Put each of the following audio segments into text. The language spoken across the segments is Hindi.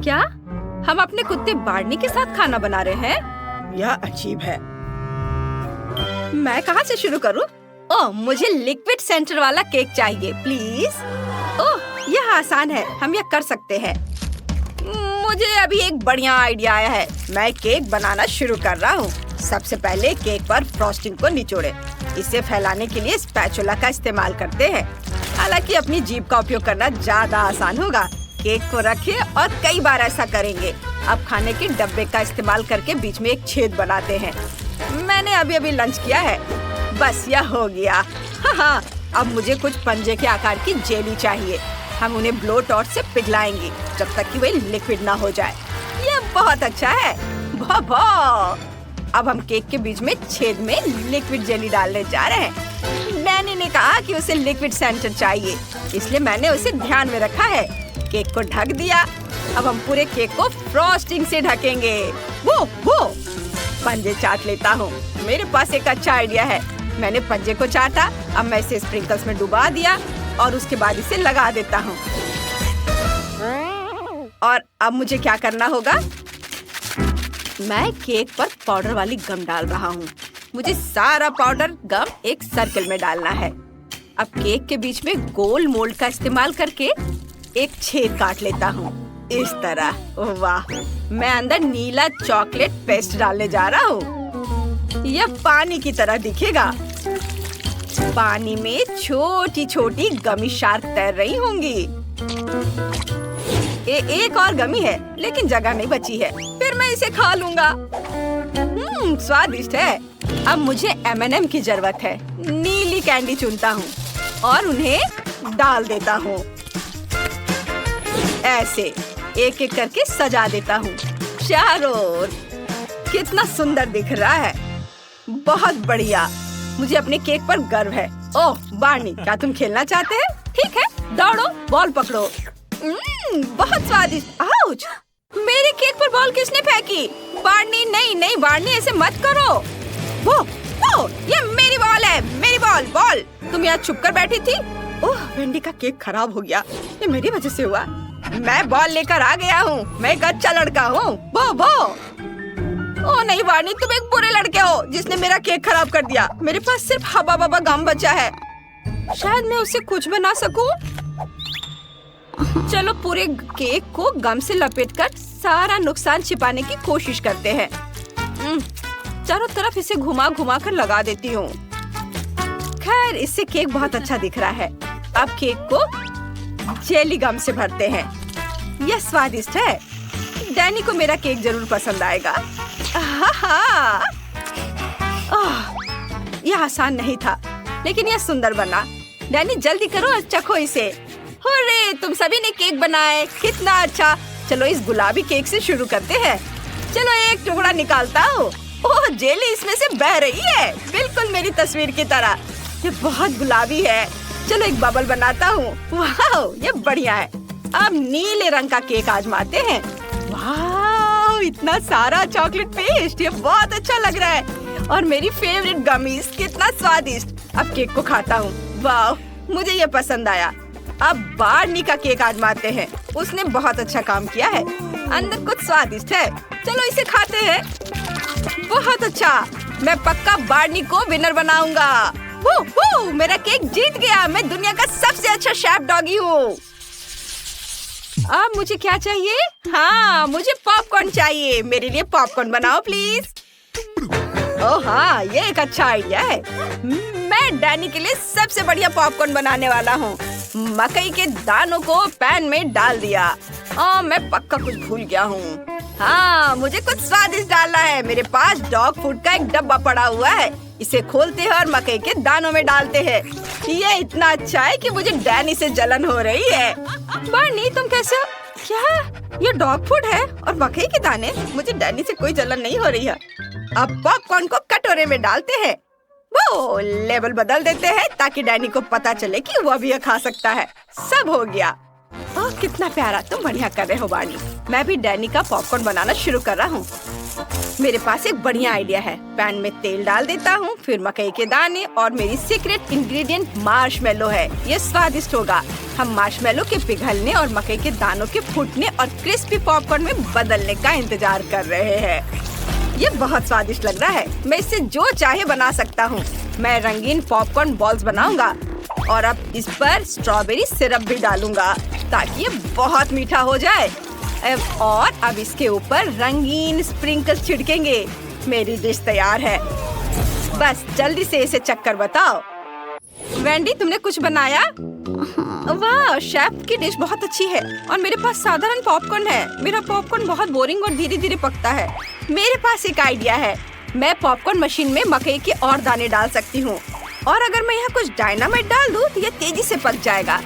क्या हम अपने कुत्ते बार्नी के साथ खाना बना रहे हैं? यह अजीब है। मैं कहाँ से शुरू करूँ? ओह, मुझे लिक्विड सेंटर वाला केक चाहिए प्लीज। ओह, यह आसान है, हम यह कर सकते हैं। मुझे अभी एक बढ़िया आइडिया आया है। मैं केक बनाना शुरू कर रहा हूँ। सबसे पहले केक पर फ्रॉस्टिंग को निचोड़े। इसे फैलाने के लिए स्पैचुला का इस्तेमाल करते हैं। हालांकि अपनी जीभ का उपयोग करना ज्यादा आसान होगा। केक को रखें और कई बार ऐसा करेंगे। अब खाने के डब्बे का इस्तेमाल करके बीच में एक छेद बनाते हैं। मैंने अभी लंच किया है। बस यह हो गया। हाँ, अब मुझे कुछ पंजे के आकार की जेली चाहिए। हम उन्हें ब्लो टॉर्च से पिघलाएंगे जब तक कि वे लिक्विड ना हो जाए। यह बहुत अच्छा है। अब हम केक के बीच में छेद में लिक्विड जेली डालने जा रहे हैं। डैनी ने कहा कि उसे लिक्विड सेंटर चाहिए, इसलिए मैंने उसे ध्यान में रखा है। केक को ढक दिया। अब हम पूरे केक को फ्रॉस्टिंग से ढकेंगे। वो पंजे चाट लेता हूँ। मेरे पास एक अच्छा आइडिया है। मैंने पंजे को चाटा। अब मैं इसे स्प्रिंकल्स में डुबा दिया और उसके बाद इसे लगा देता हूँ। और अब मुझे क्या करना होगा? मैं केक पर पाउडर वाली गम डाल रहा हूँ। मुझे सारा पाउडर गम एक सर्कल में डालना है। अब केक के बीच में गोल मोल्ड का इस्तेमाल करके एक छेद काट लेता हूँ, इस तरह। वाह, मैं अंदर नीला चॉकलेट पेस्ट डालने जा रहा हूँ। यह पानी की तरह दिखेगा। पानी में छोटी छोटी गमी शार्क तैर रही होंगी। एक और गमी है, लेकिन जगह नहीं बची है। फिर मैं इसे खा लूंगा। स्वादिष्ट है। अब मुझे M&M की जरूरत है। नीली कैंडी चुनता हूँ और उन्हें डाल देता हूँ। ऐसे एक एक करके सजा देता हूँ चारों ओर। कितना सुंदर दिख रहा है। बहुत बढ़िया। मुझे अपने केक पर गर्व है। ओह बार्नी, क्या तुम खेलना चाहते हैं? ठीक है, दौड़ो, बॉल पकड़ो। बहुत स्वादिष्ट। आउच! मेरे केक पर बॉल किसने फेंकी? बार्नी, नहीं बार्नी, ऐसे मत करो। वो ये मेरी बॉल है, मेरी बॉल। तुम यहाँ छुप कर बैठी थी। ओह, वेंडी का केक खराब हो गया। ये मेरी वजह से हुआ। मैं बॉल लेकर आ गया हूँ। मैं एक अच्छा लड़का हूँ। वो ओह नहीं बार्नी, तुम एक बुरे लड़के हो जिसने मेरा केक खराब कर दिया। मेरे पास सिर्फ हवा बबा गम बचा है। शायद मैं उसे कुछ बना सकूं। चलो पूरे केक को गम से लपेटकर सारा नुकसान छिपाने की कोशिश करते हैं। चारों तरफ इसे घुमा कर लगा देती हूँ। खैर, इससे केक बहुत अच्छा दिख रहा है। अब केक को जेली गम से भरते हैं। यह स्वादिष्ट है। डैनी को मेरा केक जरूर पसंद आएगा। यह आसान नहीं था, लेकिन यह सुंदर बना। डैनी जल्दी करो और चखो इसे। हुर्रे, तुम सभी ने केक बनाए, कितना अच्छा। चलो इस गुलाबी केक से शुरू करते हैं। चलो एक टुकड़ा निकालता हूँ। ओह, जेली इसमें से बह रही है, बिल्कुल मेरी तस्वीर की तरह। ये बहुत गुलाबी है। चलो एक बबल बनाता हूँ। वाह, ये बढ़िया है। अब नीले रंग का केक आजमाते हैं। वाह, इतना सारा चॉकलेट पेस्ट, ये बहुत अच्छा लग रहा है। और मेरी फेवरेट गमीज, कितना स्वादिष्ट। अब केक को खाता हूँ। वाह, मुझे ये पसंद आया। अब बार्नी का केक आजमाते हैं। उसने बहुत अच्छा काम किया है। अंदर कुछ स्वादिष्ट है। चलो इसे खाते हैं। बहुत अच्छा। मैं पक्का बार्नी को विनर बनाऊंगा। मेरा केक जीत गया। मैं दुनिया का सबसे अच्छा शेफ डॉगी हूँ। अब मुझे क्या चाहिए? हाँ, मुझे पॉपकॉर्न चाहिए। मेरे लिए पॉपकॉर्न बनाओ प्लीज। ओह हाँ, ये एक अच्छा आइडिया है। मैं डैनी के लिए सबसे बढ़िया पॉपकॉर्न बनाने वाला हूँ। मकई के दानों को पैन में डाल दिया। मैं पक्का कुछ भूल गया हूँ। हाँ, मुझे कुछ स्वादिष्ट डालना है। मेरे पास डॉग फूड का एक डब्बा पड़ा हुआ है। इसे खोलते हैं और मकई के दानों में डालते हैं। ये इतना अच्छा है कि मुझे डैनी से जलन हो रही है। बार्नी, तुम कैसे हो? क्या ये डॉग फूड है और मकई के दाने? मुझे डैनी से कोई जलन नहीं हो रही है। अब पॉपकॉर्न को कटोरे में डालते हैं। वो लेबल बदल देते हैं ताकि डैनी को पता चले कि वो भी खा सकता है। सब हो गया। ओह कितना प्यारा, तुम बढ़िया कर रहे हो बार्नी। मैं भी डैनी का पॉपकॉर्न बनाना शुरू कर रहा हूँ। मेरे पास एक बढ़िया आइडिया है। पैन में तेल डाल देता हूँ, फिर मकई के दाने और मेरी सीक्रेट इंग्रेडिएंट मार्शमेलो है। ये स्वादिष्ट होगा। हम मार्शमेलो के पिघलने और मकई के दानों के फूटने और क्रिस्पी पॉपकॉर्न में बदलने का इंतजार कर रहे हैं। ये बहुत स्वादिष्ट लग रहा है। मैं इससे जो चाहे बना सकता हूँ। मैं रंगीन पॉपकॉर्न बॉल्स बनाऊंगा और अब इस पर स्ट्रॉबेरी सिरप भी डालूंगा ताकि ये बहुत मीठा हो जाए। और अब इसके ऊपर रंगीन स्प्रिंकल्स छिड़केंगे। मेरी डिश तैयार है। बस जल्दी से इसे चख कर बताओ। वेंडी, तुमने कुछ बनाया? वाह, शेफ की डिश बहुत अच्छी है। और मेरे पास साधारण पॉपकॉर्न है। मेरा पॉपकॉर्न बहुत बोरिंग और धीरे धीरे पकता है। मेरे पास एक आइडिया है। मैं पॉपकॉर्न मशीन में मकई के और दाने डाल सकती हूँ और अगर मैं यहाँ कुछ डायनामाइट डाल दूँ तो ये तेजी से पक जाएगा।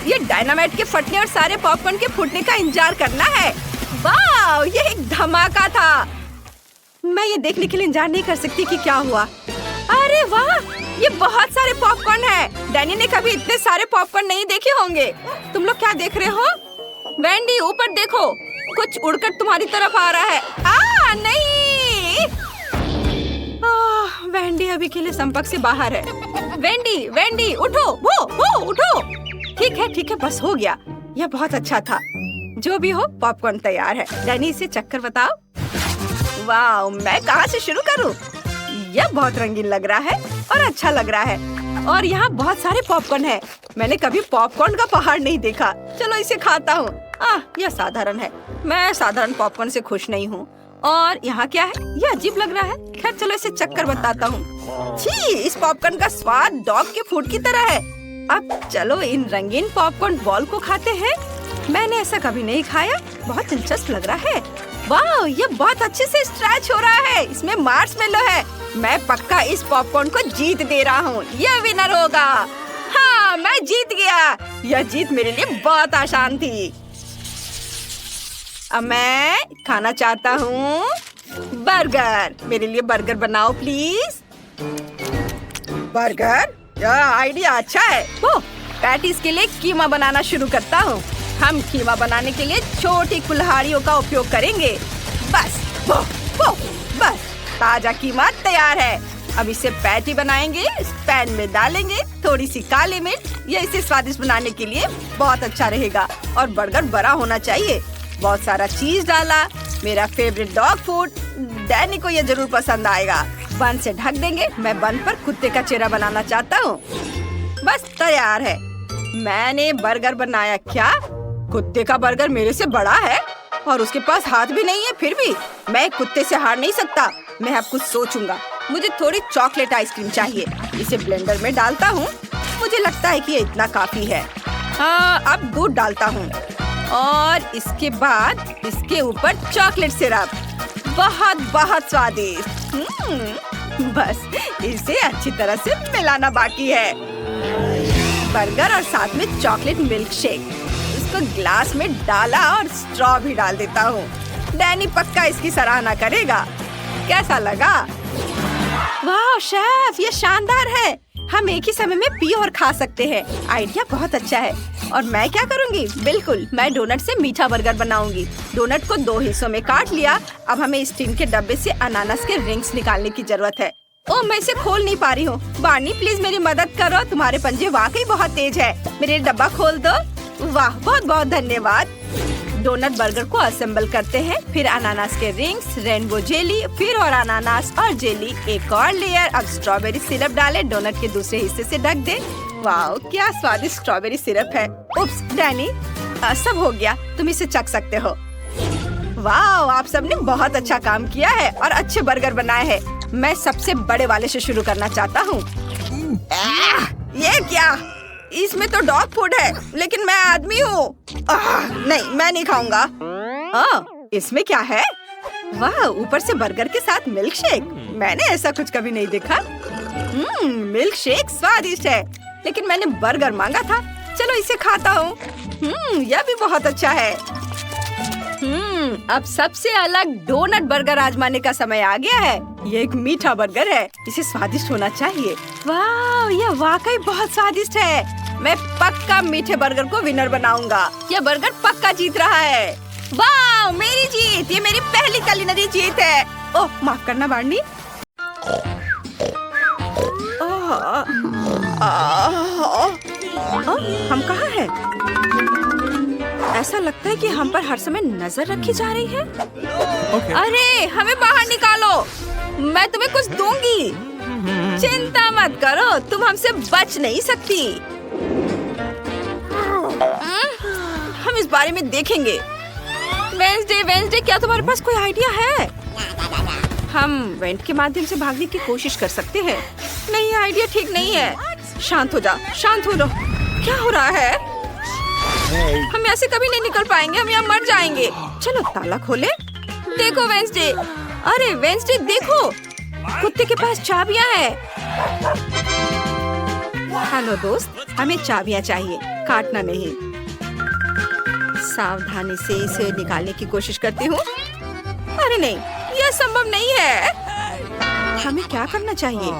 ये डायनामाइट के फटने और सारे पॉपकॉर्न के फूटने का इंतजार करना है। वाह, ये एक धमाका था। मैं ये देखने के लिए इंतजार नहीं कर सकती कि क्या हुआ। अरे वाह, ये बहुत सारे पॉपकॉर्न है। डैनी ने कभी इतने सारे पॉपकॉर्न नहीं देखे होंगे। तुम लोग क्या देख रहे हो? वेंडी, ऊपर देखो, कुछ उड़कर तुम्हारी तरफ आ रहा है। नहीं! वेंडी अभी के लिए संपर्क से बाहर है। वेंडी, उठो, वो उठो। ठीक है, बस हो गया। यह बहुत अच्छा था। जो भी हो, पॉपकॉर्न तैयार है। डैनी, इसे चक्कर बताओ। वाह, मैं कहाँ से शुरू करूँ? यह बहुत रंगीन लग रहा है और अच्छा लग रहा है। और यहाँ बहुत सारे पॉपकॉर्न है। मैंने कभी पॉपकॉर्न का पहाड़ नहीं देखा। चलो इसे खाता हूँ। यह साधारण है। मैं साधारण पॉपकॉर्न से खुश नहीं हूँ। और यहाँ क्या है? यह अजीब लग रहा है। खैर चलो इसे चक्कर बताता हूँ। छी, इस पॉपकॉर्न का स्वाद डॉग के फूड की तरह है। अब चलो इन रंगीन पॉपकॉर्न बॉल को खाते हैं। मैंने ऐसा कभी नहीं खाया। बहुत दिलचस्प लग रहा है। वाह, ये बहुत अच्छे से स्ट्रेच हो रहा है। इसमें मार्शमेलो है। मैं पक्का इस पॉपकॉर्न को जीत दे रहा हूँ। यह विनर होगा। हाँ, मैं जीत गया। यह जीत मेरे लिए बहुत आसान थी। अब मैं खाना चाहता हूँ बर्गर। मेरे लिए बर्गर बनाओ प्लीज। बर्गर? यह आइडिया अच्छा है। पैटीज के लिए कीमा बनाना शुरू करता हूँ। हम कीमा बनाने के लिए छोटी कुल्हाड़ियों का उपयोग करेंगे। बस बस ताजा कीमा तैयार है। अब इसे पैटी बनाएंगे। इस पैन में डालेंगे थोड़ी सी काली मिर्च। यह इसे स्वादिष्ट बनाने के लिए बहुत अच्छा रहेगा। और बर्गर बड़ा होना चाहिए। बहुत सारा चीज डाला। मेरा फेवरेट डॉग फूड। डैनी को यह जरूर पसंद आएगा। बन से ढक देंगे। मैं बन पर कुत्ते का चेहरा बनाना चाहता हूँ। बस तैयार है। मैंने बर्गर बनाया। क्या कुत्ते का बर्गर मेरे से बड़ा है? और उसके पास हाथ भी नहीं है। फिर भी मैं कुत्ते से हार नहीं सकता। मैं अब कुछ सोचूंगा। मुझे थोड़ी चॉकलेट आइसक्रीम चाहिए। इसे ब्लेंडर में डालता हूँ। मुझे लगता है कि ये इतना काफी है। अब दूध डालता हूँ और इसके बाद इसके ऊपर चॉकलेट सिरप। बहुत स्वादिष्ट। बस इसे अच्छी तरह से मिलाना बाकी है। बर्गर और साथ में चॉकलेट मिल्क शेक। इसको ग्लास में डाला और स्ट्रॉ भी डाल देता हूँ। डैनी पक्का इसकी सराहना करेगा। कैसा लगा? वाह शेफ, ये शानदार है। हम एक ही समय में पी और खा सकते हैं। आइडिया बहुत अच्छा है। और मैं क्या करूँगी? बिल्कुल, मैं डोनट से मीठा बर्गर बनाऊंगी। डोनट को 2 हिस्सों में काट लिया। अब हमें इस टिन के डब्बे से अनानास के रिंग्स निकालने की जरूरत है। ओह, मैं इसे खोल नहीं पा रही हूँ। बार्नी प्लीज मेरी मदद करो। तुम्हारे पंजे वाकई बहुत तेज है। मेरे डब्बा खोल दो। वाह, बहुत धन्यवाद। डोनट बर्गर को असेंबल करते हैं। फिर अनानास के रिंग्स, रेनबो जेली, फिर और अनानास और जेली, एक और लेयर। अब स्ट्रॉबेरी सिरप डाले। डोनट के दूसरे हिस्से से ढक दे। वाह, क्या स्वादिष्ट स्ट्रॉबेरी सिरप है। उप्स डैनी, सब हो गया। तुम इसे चख सकते हो। वाह, आप सबने बहुत अच्छा काम किया है और अच्छे बर्गर बनाए हैं। मैं सबसे बड़े वाले से शुरू करना चाहता हूँ। ये क्या? इसमें तो डॉग फूड है, लेकिन मैं आदमी हूँ। नहीं, मैं नहीं खाऊंगा। इसमें क्या है? वाह, ऊपर से बर्गर के साथ मिल्क शेक। मैंने ऐसा कुछ कभी नहीं देखा। मिल्क शेक स्वादिष्ट है, लेकिन मैंने बर्गर मांगा था। चलो इसे खाता हूँ। यह भी बहुत अच्छा है। अब सबसे अलग डोनट बर्गर आजमाने का समय आ गया है। ये एक मीठा बर्गर है। इसे स्वादिष्ट होना चाहिए। वाह, यह वाकई बहुत स्वादिष्ट है। मैं पक्का मीठे बर्गर को विनर बनाऊंगा। यह बर्गर पक्का जीत रहा है। वाह, मेरी जीत! ये मेरी पहली कुलिनरी जीत है। ओह, माफ करना बार्नी। हम कहाँ हैं? ऐसा लगता है कि हम पर हर समय नजर रखी जा रही है। अरे, हमें बाहर निकालो, मैं तुम्हें कुछ दूंगी। चिंता मत करो, तुम हमसे बच नहीं सकती। हम इस बारे में देखेंगे। वेंसडे, क्या तुम्हारे पास कोई आइडिया है? हम वेंट के माध्यम से भागने की कोशिश कर सकते हैं। नहीं, आइडिया ठीक नहीं है। शांत हो जा, शांत हो जाओ। क्या हो रहा है? हम यहाँ से कभी नहीं निकल पाएंगे, हम यहाँ मर जाएंगे। चलो ताला खोले। देखो वेंसडे, अरे वेंसडे देखो, कुत्ते के पास चाबियाँ हैं। हेलो दोस्त, हमें चाबियाँ चाहिए, काटना नहीं। सावधानी से इसे निकालने की कोशिश करती हूँ। अरे नहीं, यह संभव नहीं है। हमें क्या करना चाहिए?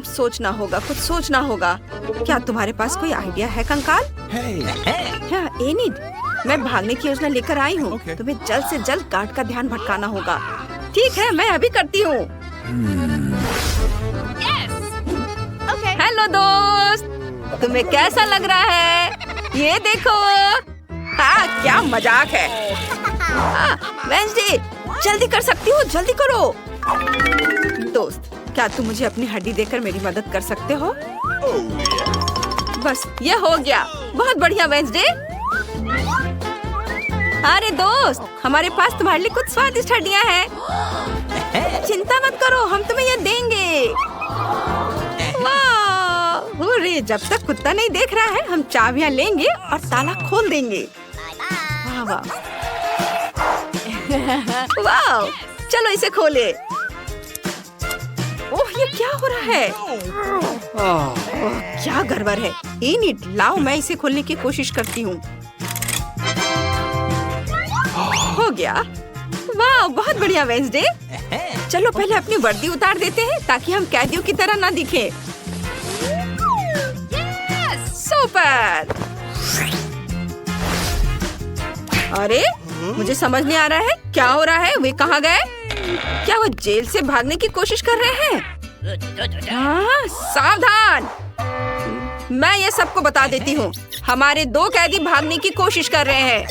सोचना होगा, कुछ सोचना होगा। क्या तुम्हारे पास कोई आइडिया है कंकाल? हाँ, एनिड, मैं भागने की योजना लेकर आई हूँ। तुम्हें जल्द से जल्द गार्ड का ध्यान भटकाना होगा। ठीक है, मैं अभी करती हूँ। हेलो दोस्त, तुम्हें कैसा लग रहा है? ये देखो। हाँ, क्या मजाक है। वेंसडे, जल्दी कर सकती हो, जल्दी करो। दोस्त, क्या तुम मुझे अपनी हड्डी देकर मेरी मदद कर सकते हो? बस, ये हो गया। बहुत बढ़िया वेंसडे। अरे दोस्त, हमारे पास तुम्हारे लिए कुछ स्वादिष्ट हड्डियाँ हैं। चिंता मत करो, हम तुम्हें ये देंगे। वाह, अरे जब तक कुत्ता नहीं देख रहा है, हम चाबियाँ लेंगे और ताला खोल देंगे। वाह वाह वाह, चलो इसे खोले। ओह, ये क्या हो रहा है? ओह, क्या गड़बड़ है। एनिड, लाओ मैं इसे खोलने की कोशिश करती हूँ। हो गया। वाह, बहुत बढ़िया वेंसडे। चलो पहले अपनी वर्दी उतार देते हैं ताकि हम कैदियों की तरह ना दिखें। सुपर। अरे, मुझे समझ नहीं आ रहा है क्या हो रहा है। वे कहाँ गए? क्या वो जेल से भागने की कोशिश कर रहे हैं? हाँ, सावधान, मैं ये सबको बता देती हूँ। हमारे 2 कैदी भागने की कोशिश कर रहे हैं।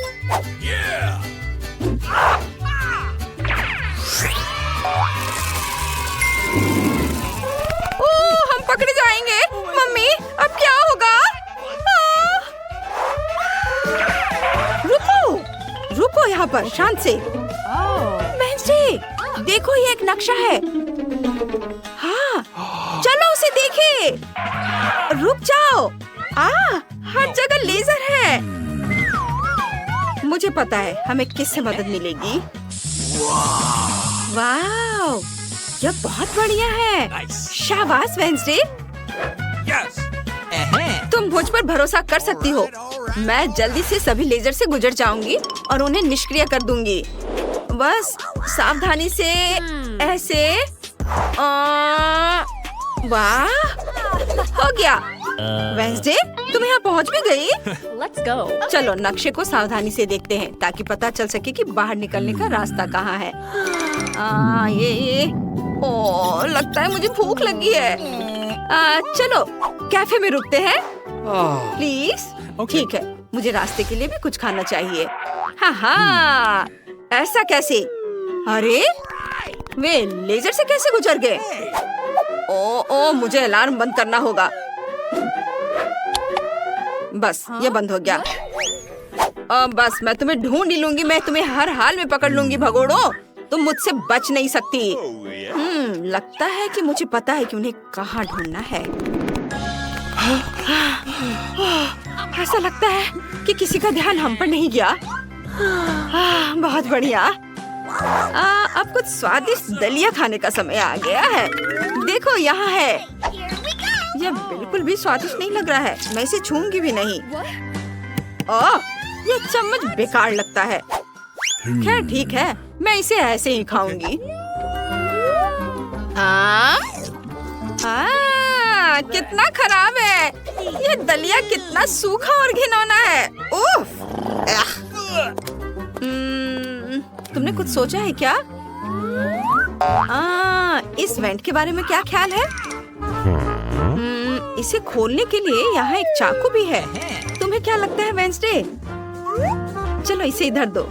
ओह, हम पकड़े जाएंगे। मम्मी, अब क्या होगा? रुको यहाँ पर, शांत से। वेंसडे, देखो ये एक नक्शा है। हाँ, चलो उसे देखें। रुक जाओ। हर जगह लेजर है। मुझे पता है हमें किससे मदद मिलेगी। वाह, यह बहुत बढ़िया है। शाबाश वेंसडे, तुम मुझ पर भरोसा कर सकती हो। मैं जल्दी से सभी लेजर से गुजर जाऊंगी और उन्हें निष्क्रिय कर दूंगी। बस सावधानी से ऐसे। वाह, हो गया। वेंसडे, तुम यहाँ पहुँच भी गई? Let's go. चलो नक्शे को सावधानी से देखते हैं ताकि पता चल सके कि बाहर निकलने का रास्ता कहाँ है। ये ओह, लगता है मुझे भूख लगी है। चलो कैफे में रुकते हैं प्लीज। ठीक है, मुझे रास्ते के लिए भी कुछ खाना चाहिए। हाँ, ऐसा कैसे? अरे, वे लेजर से कैसे गुजर गए? ओ, मुझे अलार्म बंद करना होगा। बस, ये बंद हो गया। बस, मैं तुम्हें ढूंढ ही लूंगी। मैं तुम्हें हर हाल में पकड़ लूंगी भगोड़ो। तुम मुझसे बच नहीं सकती। लगता है कि मुझे पता है कि उन्हें कहाँ ढूंढना है। ऐसा लगता है कि किसी का ध्यान हम पर नहीं गया। बहुत बढ़िया। अब कुछ स्वादिष्ट दलिया खाने का समय आ गया है। देखो यहाँ है। यह बिल्कुल भी स्वादिष्ट नहीं लग रहा है। मैं इसे छूंगी भी नहीं। यह चम्मच बेकार लगता है। खैर ठीक है, मैं इसे ऐसे ही खाऊंगी। कितना खराब है। ये दलिया कितना सूखा और घिनौना है। उफ! तुमने कुछ सोचा है क्या? इस वेंट के बारे में क्या ख्याल है? इसे खोलने के लिए यहाँ एक चाकू भी है। तुम्हें क्या लगता है वेंसडे? चलो इसे इधर दो।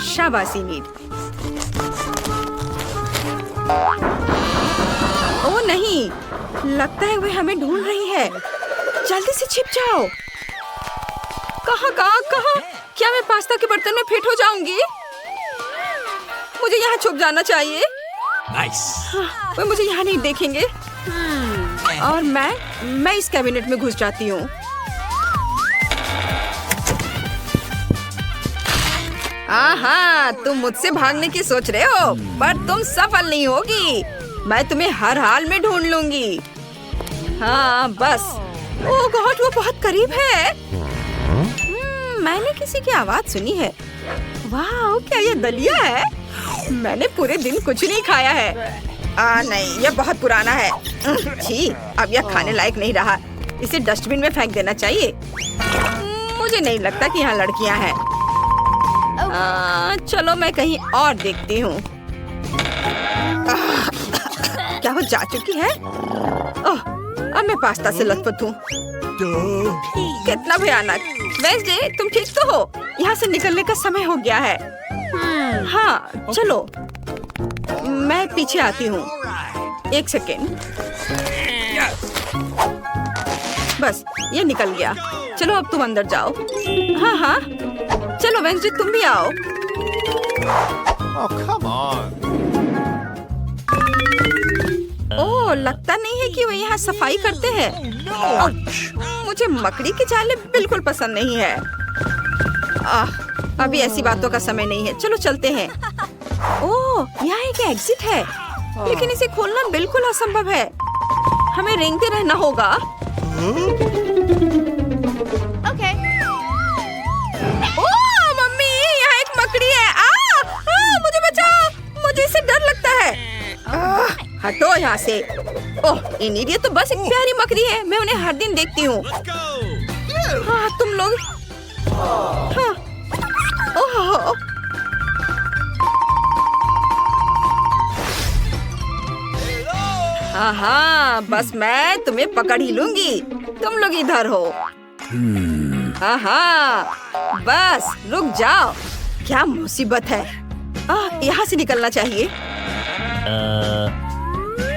शाबाशी नीड। ओ नहीं, लगता है वे हमें ढूंढ रही है। जल्दी से छिप जाओ। कहाँ? क्या मैं पास्ता के बर्तन में फिट हो जाऊंगी? मुझे यहाँ छुप जाना चाहिए। वे मुझे यहाँ नहीं देखेंगे। और मैं इस कैबिनेट में घुस जाती हूँ। हाँ, तुम मुझसे भागने की सोच रहे हो, पर तुम सफल नहीं होगी। मैं तुम्हें हर हाल में ढूंढ लूंगी। हाँ बस। ओह गॉड, वो बहुत करीब है। मैंने किसी की आवाज सुनी है। वाह, क्या ये दलिया है? मैंने पूरे दिन कुछ नहीं खाया है। नहीं, ये बहुत पुराना है। छी, अब यह खाने लायक नहीं रहा। इसे डस्टबिन में फेंक देना चाहिए। मुझे नहीं लगता कि यहाँ लड़कियाँ हैं। चलो मैं कहीं और देखती हूँ। क्या वो जा चुकी है? ओह, अब मैं पास्ता से लथपथ हूँ। कितना भयानक। वेंसडे, तुम ठीक तो हो? यहाँ से निकलने का समय हो गया है। हाँ, चलो मैं पीछे आती हूँ। एक सेकेंड। बस, ये निकल गया। चलो अब तुम अंदर जाओ। हाँ, चलो वेंसडे तुम भी आओ। ओह, लगता नहीं है कि वो यहाँ सफाई करते हैं। मुझे मकड़ी के जाले बिल्कुल पसंद नहीं है। अभी ऐसी बातों का समय नहीं है। चलो चलते हैं। ओह, यहाँ एक एग्जिट है, लेकिन इसे खोलना बिल्कुल असंभव है। हमें रेंगते रहना होगा। ओके। ओह मम्मी, यहाँ एक मकड़ी है। मुझे बचाओ, मुझे इससे डर लगता है। हटो यहाँ से। ओह, इन इडियट तो बस एक प्यारी मकड़ी है। मैं उन्हें हर दिन देखती हूँ। हाँ, तुम लोग। हाँ। ओह, हाँ, बस मैं तुम्हें पकड़ ही लूंगी। तुम लोग इधर हो। हाँ, बस रुक जाओ। क्या मुसीबत है। यहाँ से निकलना चाहिए।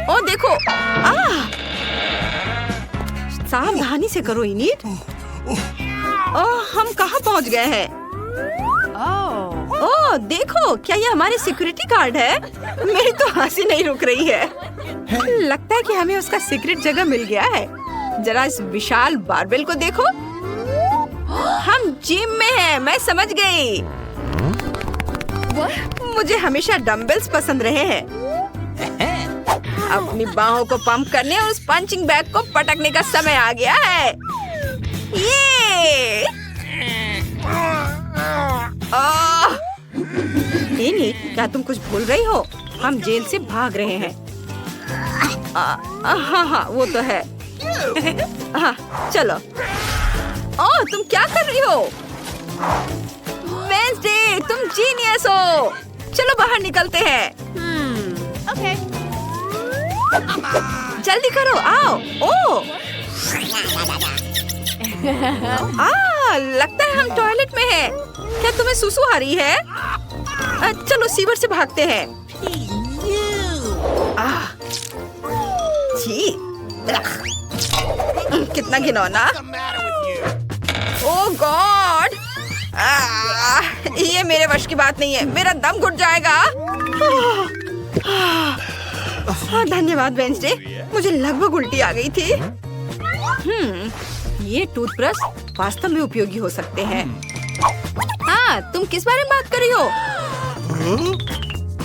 ओ देखो। सावधानी से करो इनिट। हम कहाँ पहुँच गए हैं? ओह देखो, क्या ये हमारे सिक्योरिटी गार्ड है? मेरी तो हंसी नहीं रुक रही है। लगता है कि हमें उसका सीक्रेट जगह मिल गया है। जरा इस विशाल बारबेल को देखो। हम जिम में हैं, मैं समझ गई। मुझे हमेशा डंबल्स पसंद रहे हैं। अपनी बाहों को पंप करने और उस पंचिंग बैग को पटकने का समय आ गया है। ये नहीं, क्या तुम कुछ भूल रही हो? हम जेल से भाग रहे हैं। हाँ, वो तो है। हाँ, चलो। तुम क्या कर रही हो? वेंसडे, तुम जीनियस हो। चलो बाहर निकलते हैं। ओके। जल्दी करो, आओ। ओह, लगता है हम टॉयलेट में हैं। क्या तुम्हें सुसु आ रही है? चलो सीवर से भागते हैं। छी, कितना घिनौना। ओह गॉड, ये मेरे वश की बात नहीं है। मेरा दम घुट जाएगा। धन्यवाद वेंसडे, मुझे लगभग उल्टी आ गई थी। ये टूथब्रश वास्तव में उपयोगी हो सकते हैं। हाँ, तुम किस बारे में बात कर रही हो?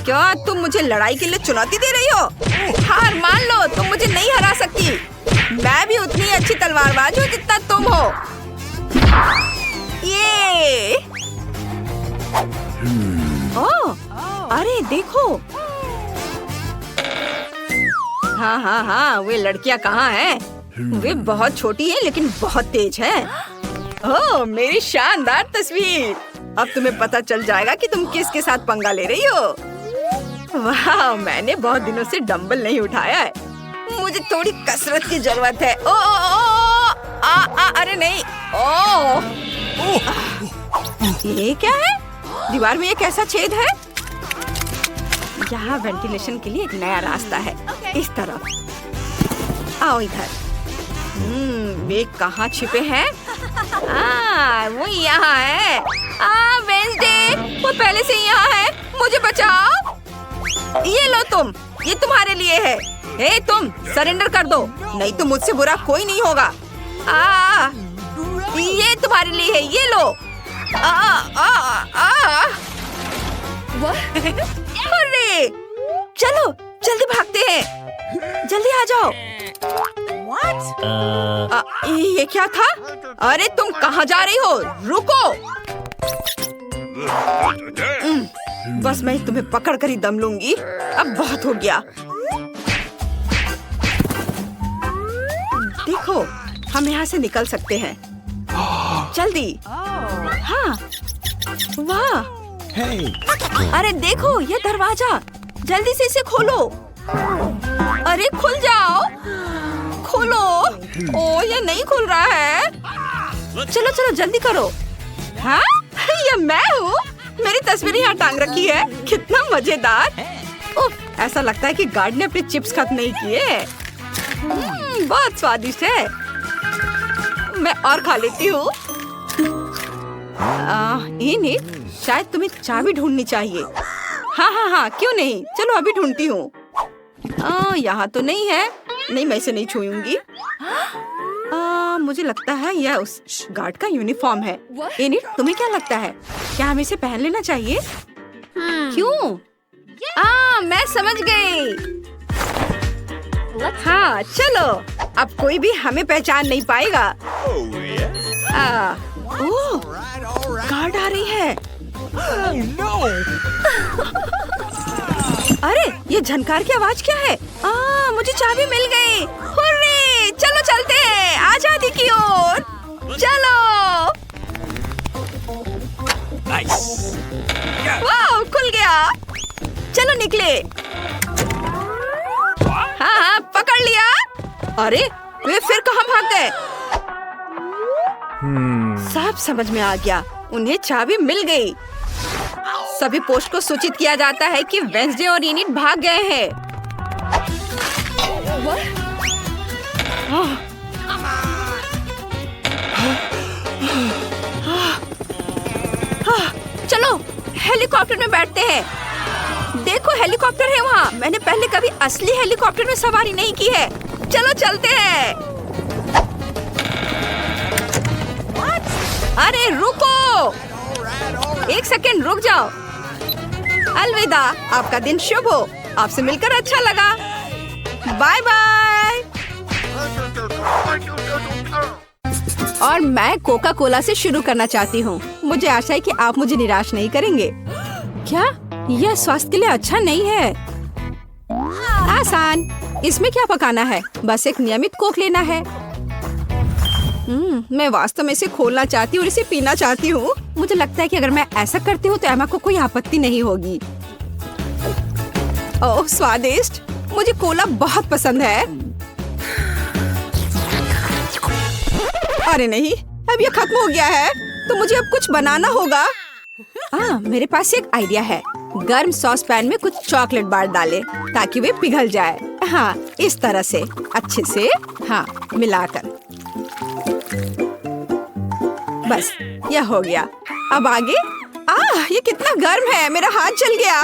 क्या तुम मुझे लड़ाई के लिए चुनौती दे रही हो? हार मान लो, तुम मुझे नहीं हरा सकती। मैं भी उतनी अच्छी तलवारबाज हूँ जितना तुम हो। ये ओह, अरे देखो। हाँ हाँ हाँ, वे लड़कियाँ कहाँ हैं? वे बहुत छोटी हैं लेकिन बहुत तेज हैं। ओह, मेरी शानदार तस्वीर। अब तुम्हें पता चल जाएगा कि तुम किसके साथ पंगा ले रही हो। वाह, मैंने बहुत दिनों से डंबल नहीं उठाया है। मुझे थोड़ी कसरत की जरूरत है। ओ, अरे नहीं। ओ, ये क्या है? दीवार में एक ऐसा छेद है। यहाँ वेंटिलेशन के लिए एक नया रास्ता है। इस तरफ आओ इधर। वे कहाँ छिपे हैं? वो यहाँ है। वेंसडे, वो पहले से यहाँ है। मुझे बचाओ। ये लो तुम, ये तुम्हारे लिए है। हे तुम, सरेंडर कर दो, नहीं तो मुझसे बुरा कोई नहीं होगा। ये तुम्हारे लिए है, ये लो। अरे चलो जल्दी भागते हैं, जल्दी आ जाओ। ये क्या था? अरे तुम कहाँ जा रही हो? रुको। बस मैं तुम्हें पकड़ कर ही दम लूंगी। अब बहुत हो गया। देखो, हम यहाँ से निकल सकते हैं। जल्दी। हाँ, वाह। अरे देखो, ये दरवाजा, जल्दी से इसे खोलो। अरे खुल जाओ, खोलो। ओ, ये नहीं खुल रहा है। चलो चलो जल्दी करो। हाँ, ये मैं हूँ। मेरी तस्वीर यहाँ टांग रखी है। कितना मजेदार। उफ, ऐसा लगता है कि गार्ड ने अपने चिप्स खत्म नहीं किए। बहुत स्वादिष्ट है। मैं और खा लेती हूँ। इनिट, शायद तुम्हें चाबी ढूंढनी चाहिए। हाँ हाँ हाँ, क्यों नहीं, चलो अभी ढूंढती हूँ। यहाँ तो नहीं है। नहीं, मैं इसे नहीं छूऊंगी। मुझे लगता है यह उस गार्ड का यूनिफॉर्म है। इनिट, तुम्हें क्या लगता है, क्या हमें इसे पहन लेना चाहिए? क्यों? मैं समझ गई। हाँ चलो, अब कोई भी हमें पहचान नहीं पाएगा। ओह, गार्ड आ रही है। अरे ये झनकार की आवाज क्या है? मुझे चाबी मिल गई। हुर्रे, चलो चलते हैं आजादी की ओर। चलो। वाह, खुल गया। चलो निकले। हाँ, पकड़ लिया। अरे वे फिर कहाँ भाग गए? सब समझ में आ गया, उन्हें चाबी मिल गई। सभी पोस्ट को सूचित किया जाता है कि वेंसडे और इनिट भाग गए हैं। चलो हेलीकॉप्टर में बैठते हैं। देखो, हेलीकॉप्टर है वहाँ। मैंने पहले कभी असली हेलीकॉप्टर में सवारी नहीं की है। चलो चलते हैं। अरे रुको, एक सेकंड रुक जाओ। अलविदा, आपका दिन शुभ हो। आपसे मिलकर अच्छा लगा। Bye bye. और मैं कोका कोला से शुरू करना चाहती हूँ। मुझे आशा है कि आप मुझे निराश नहीं करेंगे। क्या यह स्वास्थ्य के लिए अच्छा नहीं है? आसान। इसमें क्या पकाना है, बस एक नियमित कोक लेना है। मैं वास्तव में इसे खोलना चाहती हूँ और इसे पीना चाहती हूँ। मुझे लगता है कि अगर मैं ऐसा करती हूँ तो एमा को कोई आपत्ति नहीं होगी। ओह स्वादिष्ट, मुझे कोला बहुत पसंद है। अरे नहीं, अब ये खत्म हो गया है, तो मुझे अब कुछ बनाना होगा। मेरे पास एक आइडिया है। गर्म सॉस पैन में कुछ चॉकलेट बार डालें ताकि वे पिघल जाए। हाँ, इस तरह से अच्छे से मिलाकर। बस यह हो गया। अब आगे। ये कितना गर्म है, मेरा हाथ जल गया।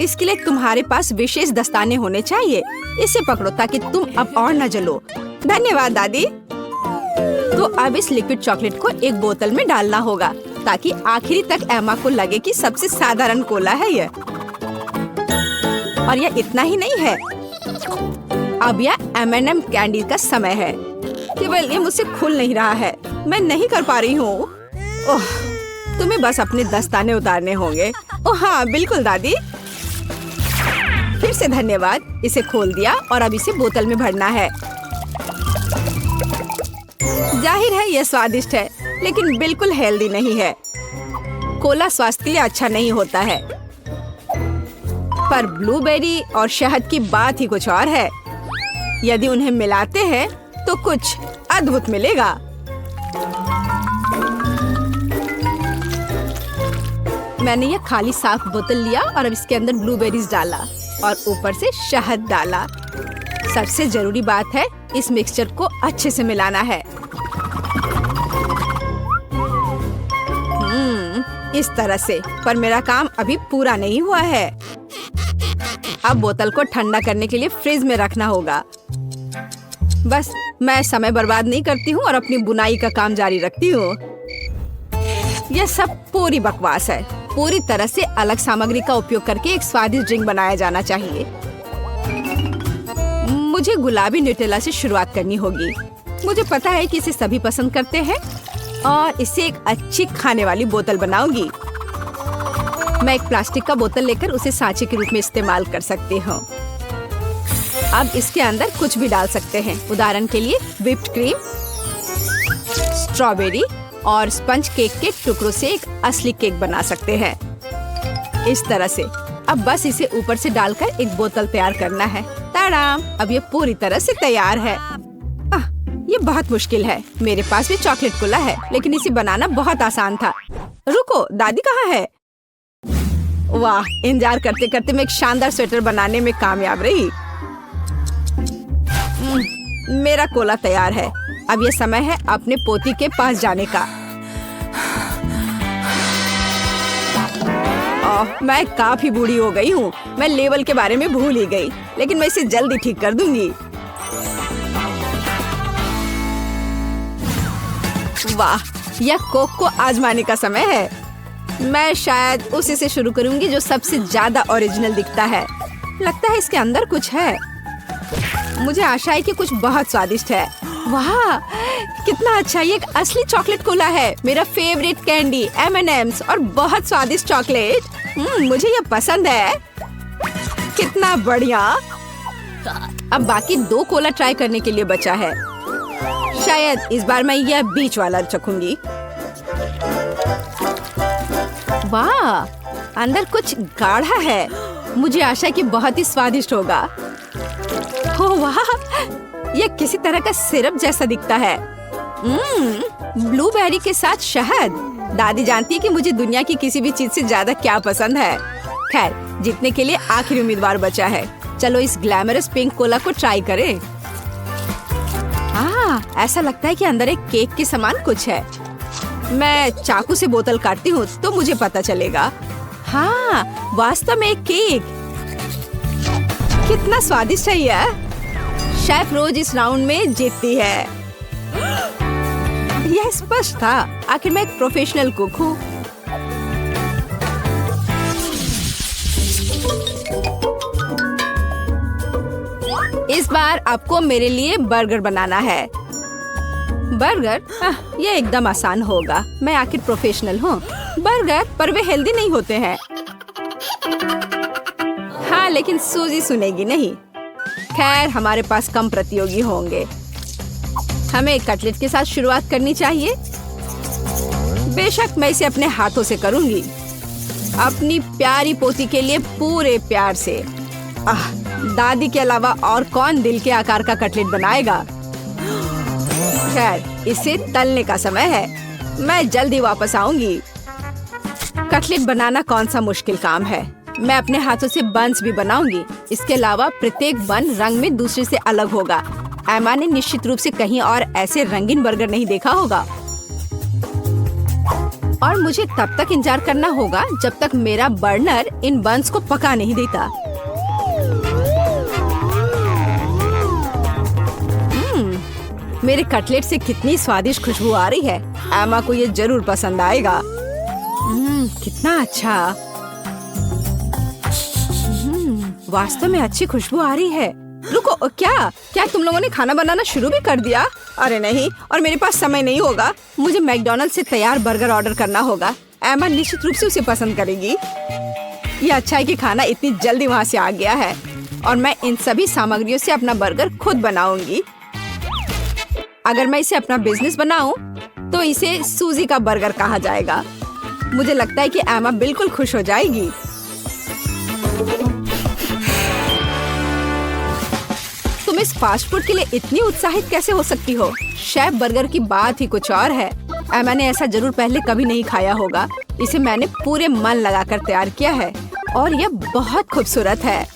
इसके लिए तुम्हारे पास विशेष दस्ताने होने चाहिए। इसे पकड़ो ताकि तुम अब और न जलो। धन्यवाद दादी। तो अब इस लिक्विड चॉकलेट को एक बोतल में डालना होगा ताकि आखिरी तक एमा को लगे कि सबसे साधारण कोला है यह। और यह इतना ही नहीं है, अब यह M&M कैंडी का समय है। केवल ये मुझसे खुल नहीं रहा है, मैं नहीं कर पा रही हूँ। तुम्हें बस अपने दस्ताने उतारने होंगे। ओह हाँ बिल्कुल दादी। फिर से धन्यवाद। इसे खोल दिया और अब इसे बोतल में भरना है। जाहिर है यह स्वादिष्ट है, लेकिन बिल्कुल हेल्दी नहीं है। कोला स्वास्थ्य के लिए अच्छा नहीं होता है, पर ब्लूबेरी और शहद की बात ही कुछ और है। यदि उन्हें मिलाते हैं तो कुछ अद्भुत मिलेगा। मैंने यह खाली साफ बोतल लिया और अब इसके अंदर ब्लूबेरीज डाला और ऊपर से शहद डाला। सबसे जरूरी बात है इस मिक्सचर को अच्छे से मिलाना है। इस तरह से। पर मेरा काम अभी पूरा नहीं हुआ है। अब बोतल को ठंडा करने के लिए फ्रिज में रखना होगा। बस मैं समय बर्बाद नहीं करती हूँ और अपनी बुनाई का काम जारी रखती हूँ। यह सब पूरी बकवास है। पूरी तरह से अलग सामग्री का उपयोग करके एक स्वादिष्ट ड्रिंक बनाया जाना चाहिए। मुझे गुलाबी न्यूटेला से शुरुआत करनी होगी। मुझे पता है कि इसे सभी पसंद करते हैं और इससे एक अच्छी खाने वाली बोतल बनाऊंगी। मैं एक प्लास्टिक का बोतल लेकर उसे सांचे के रूप में इस्तेमाल कर सकती हूँ। अब इसके अंदर कुछ भी डाल सकते हैं। उदाहरण के लिए व्हिप्ड क्रीम, स्ट्रॉबेरी और स्पंज केक के टुकड़ों से एक असली केक बना सकते हैं। इस तरह से। अब बस इसे ऊपर से डालकर एक बोतल तैयार करना है। ताड़ाम! अब ये पूरी तरह से तैयार है। ये बहुत मुश्किल है। मेरे पास भी चॉकलेट कोला है, लेकिन इसे बनाना बहुत आसान था। रुको, दादी कहाँ है? वाह! इंतजार करते करते मैं एक शानदार स्वेटर बनाने में कामयाब रही। मेरा कोला तैयार है। अब यह समय है अपने पोती के पास जाने का। मैं काफी बूढ़ी हो गई हूँ। मैं लेवल के बारे में भूल ही गई, लेकिन मैं इसे जल्दी ठीक कर दूंगी। वाह! यह कोक को आजमाने का समय है। मैं शायद उसी से शुरू करूंगी जो सबसे ज्यादा ओरिजिनल दिखता है। लगता है इसके अंदर कुछ है। मुझे आशा है कि कुछ बहुत स्वादिष्ट है। वाह! कितना अच्छा! ये एक असली चॉकलेट कोला है। मेरा फेवरेट कैंडी M&M's और बहुत स्वादिष्ट चॉकलेट। मुझे ये पसंद है। कितना बढ़िया! अब बाकी 2 कोला ट्राई करने के लिए बचा है। शायद इस बार मैं यह बीच वाला चखूंगी। वाह! अंदर कुछ गाढ़ा है। मुझे आशा है कि बहुत ही स्वादिष्ट होगा। ओह वाह! यह किसी तरह का सिरप जैसा दिखता है। ब्लूबेरी के साथ शहद। दादी जानती है कि मुझे दुनिया की किसी भी चीज से ज्यादा क्या पसंद है। खैर, जीतने के लिए आखिरी उम्मीदवार बचा है। चलो इस ग्लैमरस पिंक कोला को ट्राई करें। ऐसा लगता है कि अंदर एक केक के समान कुछ है। मैं चाकू से बोतल काटती हूँ तो मुझे पता चलेगा। हाँ, वास्तव में एक केक। कितना स्वादिष्ट है यह। शेफ रोज इस राउंड में जीतती है। यह स्पष्ट था। आखिर मैं एक प्रोफेशनल कुक हूँ। इस बार आपको मेरे लिए बर्गर बनाना है। बर्गर? ये एकदम आसान होगा। मैं आखिर प्रोफेशनल हूँ। बर्गर? पर वे हेल्दी नहीं होते हैं। हाँ, लेकिन सूजी सुनेगी नहीं। खैर, हमारे पास कम प्रतियोगी होंगे। हमें कटलेट के साथ शुरुआत करनी चाहिए। बेशक मैं इसे अपने हाथों से करूंगी, अपनी प्यारी पोती के लिए पूरे प्यार से। दादी के अलावा और कौन दिल के आकार का कटलेट बनाएगा। खैर, इसे तलने का समय है। मैं जल्दी वापस आऊंगी। कटलेट बनाना कौन सा मुश्किल काम है। मैं अपने हाथों से बंस भी बनाऊंगी। इसके अलावा प्रत्येक बन रंग में दूसरे से अलग होगा। एमा ने निश्चित रूप से कहीं और ऐसे रंगीन बर्गर नहीं देखा होगा। और मुझे तब तक इंतजार करना होगा जब तक मेरा बर्नर इन बंस को पका नहीं देता। मेरे कटलेट से कितनी स्वादिष्ट खुशबू आ रही है। एमा को ये जरूर पसंद आएगा। कितना अच्छा। वास्तव में अच्छी खुशबू आ रही है। रुको, क्या तुम लोगों ने खाना बनाना शुरू भी कर दिया? अरे नहीं, और मेरे पास समय नहीं होगा। मुझे मैकडॉनल्ड से तैयार बर्गर ऑर्डर करना होगा। एमा निश्चित रूप से उसे पसंद करेगी। ये अच्छा है कि खाना इतनी जल्दी वहाँ से आ गया है। और मैं इन सभी सामग्रियों से अपना बर्गर खुद बनाऊंगी। अगर मैं इसे अपना बिजनेस बनाऊं, तो इसे सूजी का बर्गर कहा जाएगा। मुझे लगता है कि एमा बिल्कुल खुश हो जाएगी। तुम इस फास्ट फूड के लिए इतनी उत्साहित कैसे हो सकती हो? शेफ बर्गर की बात ही कुछ और है। एमा ने ऐसा जरूर पहले कभी नहीं खाया होगा। इसे मैंने पूरे मन लगाकर तैयार किया है और यह बहुत खूबसूरत है।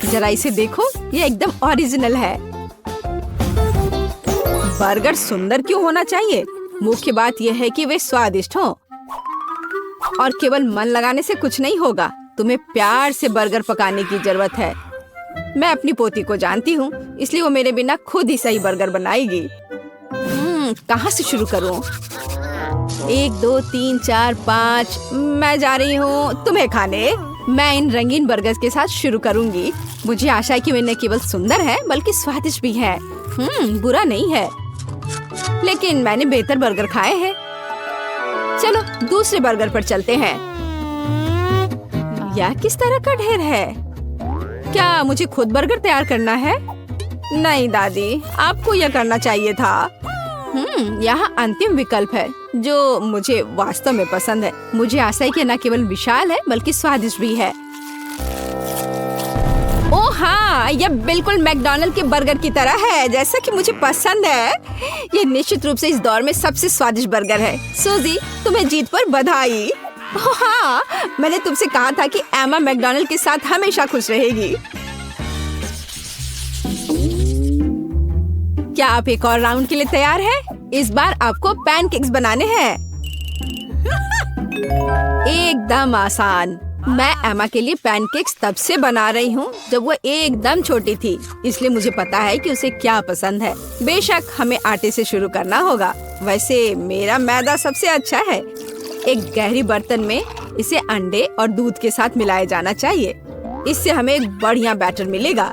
जरा इसे देखो, यह एकदम ओरिजिनल है। बर्गर सुंदर क्यों होना चाहिए? मुख्य बात यह है कि वे स्वादिष्ट हों। और केवल मन लगाने से कुछ नहीं होगा, तुम्हें प्यार से बर्गर पकाने की जरूरत है। मैं अपनी पोती को जानती हूँ, इसलिए वो मेरे बिना खुद ही सही बर्गर बनाएगी। कहाँ से शुरू करूँ? 1 2 3 4 5 मैं जा रही हूँ तुम्हें खाने। मैं इन रंगीन बर्गर्स के साथ शुरू करूँगी। मुझे आशा है कि वे न केवल सुंदर है बल्कि स्वादिष्ट भी है। बुरा नहीं है, लेकिन मैंने बेहतर बर्गर खाए हैं। चलो दूसरे बर्गर पर चलते हैं। यह किस तरह का ढेर है? क्या मुझे खुद बर्गर तैयार करना है? नहीं दादी, आपको यह करना चाहिए था। यहाँ अंतिम विकल्प है जो मुझे वास्तव में पसंद है। मुझे आशा है कि न केवल विशाल है बल्कि स्वादिष्ट भी है। ओह हाँ, यह बिल्कुल मैकडॉनल्ड के बर्गर की तरह है, जैसा कि मुझे पसंद है। यह निश्चित रूप से इस दौर में सबसे स्वादिष्ट बर्गर है। सूजी, तुम्हें जीत पर बधाई। ओह हाँ, मैंने तुमसे कहा था कि एमा मैकडॉनल्ड के साथ हमेशा खुश रहेगी। क्या आप एक और राउंड के लिए तैयार हैं? इस बार आपको पैनकेक्स बनाने हैं। एकदम आसान। मैं एमा के लिए पैनकेक्स तब से बना रही हूँ जब वो एकदम छोटी थी, इसलिए मुझे पता है कि उसे क्या पसंद है। बेशक हमें आटे से शुरू करना होगा। वैसे मेरा मैदा सबसे अच्छा है। एक गहरी बर्तन में इसे अंडे और दूध के साथ मिलाया जाना चाहिए। इससे हमें एक बढ़िया बैटर मिलेगा।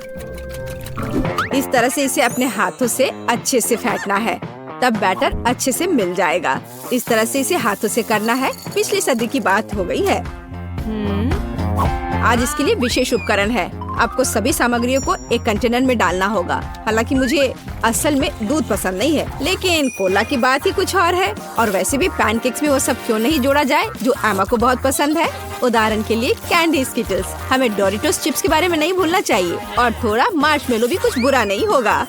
इस तरह से इसे अपने हाथों से अच्छे से फेंटना है, तब बैटर अच्छे से मिल जाएगा। इस तरह से इसे हाथों से करना है। पिछली सदी की बात हो गई है। आज इसके लिए विशेष उपकरण है। आपको सभी सामग्रियों को एक कंटेनर में डालना होगा। हालांकि मुझे असल में दूध पसंद नहीं है, लेकिन कोला की बात ही कुछ और है। और वैसे भी पैनकेक्स में वो सब क्यों नहीं जोड़ा जाए जो एमा को बहुत पसंद है। उदाहरण के लिए कैंडी स्किटल्स। हमें डोरिटोस चिप्स के बारे में नहीं भूलना चाहिए, और थोड़ा मार्शमेलो भी कुछ बुरा नहीं होगा।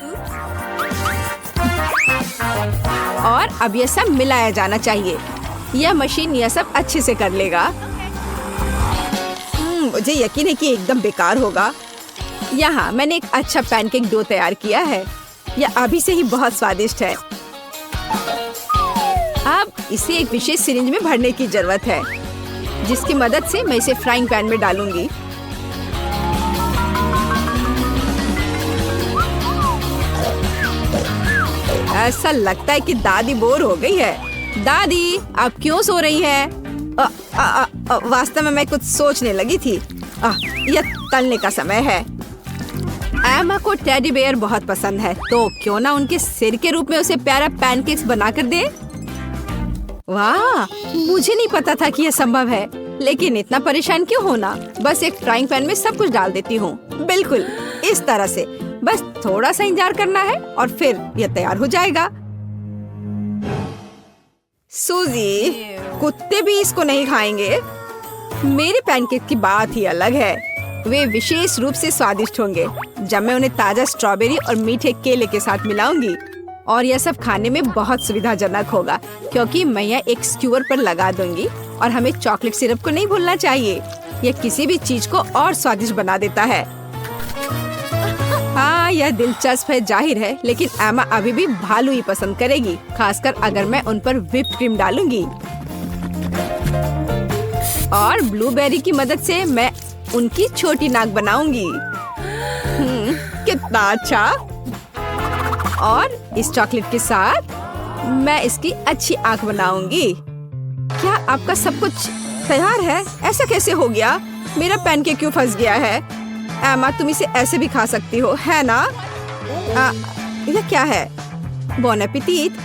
और अब यह सब मिलाया जाना चाहिए। यह मशीन यह सब अच्छे से कर लेगा। मुझे यकीन है कि एकदम बेकार होगा। यहाँ मैंने एक अच्छा पैनकेक डो तैयार किया है। यह अभी से ही बहुत स्वादिष्ट है। अब इसे एक विशेष सिरिंज में भरने की जरूरत है, जिसकी मदद से मैं इसे फ्राइंग पैन में डालूंगी। ऐसा लगता है कि दादी बोर हो गई है। दादी, आप क्यों सो रही हैं? वास्तव में मैं कुछ सोचने लगी थी। यह तलने का समय है। एमा को टेडी बेयर बहुत पसंद है, तो क्यों ना उनके सिर के रूप में उसे प्यारा पैनकेक्स बनाकर दे। वाह, मुझे नहीं पता था कि यह संभव है, लेकिन इतना परेशान क्यों होना। बस एक फ्राइंग पैन में सब कुछ डाल देती हूँ। बिल्कुल इस तरह से। बस थोड़ा सा इंतजार करना है और फिर यह तैयार हो जाएगा। सूजी, कुत्ते भी इसको नहीं खाएंगे। मेरे पैनकेक की बात ही अलग है। वे विशेष रूप से स्वादिष्ट होंगे जब मैं उन्हें ताजा स्ट्रॉबेरी और मीठे केले के साथ मिलाऊंगी। और यह सब खाने में बहुत सुविधाजनक होगा, क्योंकि मैं यह एक स्क्यूअर पर लगा दूंगी। और हमें चॉकलेट सिरप को नहीं भूलना चाहिए। यह किसी भी चीज को और स्वादिष्ट बना देता है। हाँ, यह दिलचस्प है जाहिर है, लेकिन एमा अभी भी भालू ही पसंद करेगी, खासकर अगर मैं उन पर व्हिप्ड क्रीम डालूंगी। और ब्लूबेरी की मदद से मैं उनकी छोटी नाक बनाऊंगी। कितना अच्छा। और इस चॉकलेट के साथ मैं इसकी अच्छी आंख बनाऊंगी। क्या आपका सब कुछ तैयार है? ऐसा कैसे हो गया? मेरा पैनकेक क्यों फंस गया है? एमा, तुम इसे ऐसे भी खा सकती हो, है ना? यह क्या है? बॉन एपेटिट।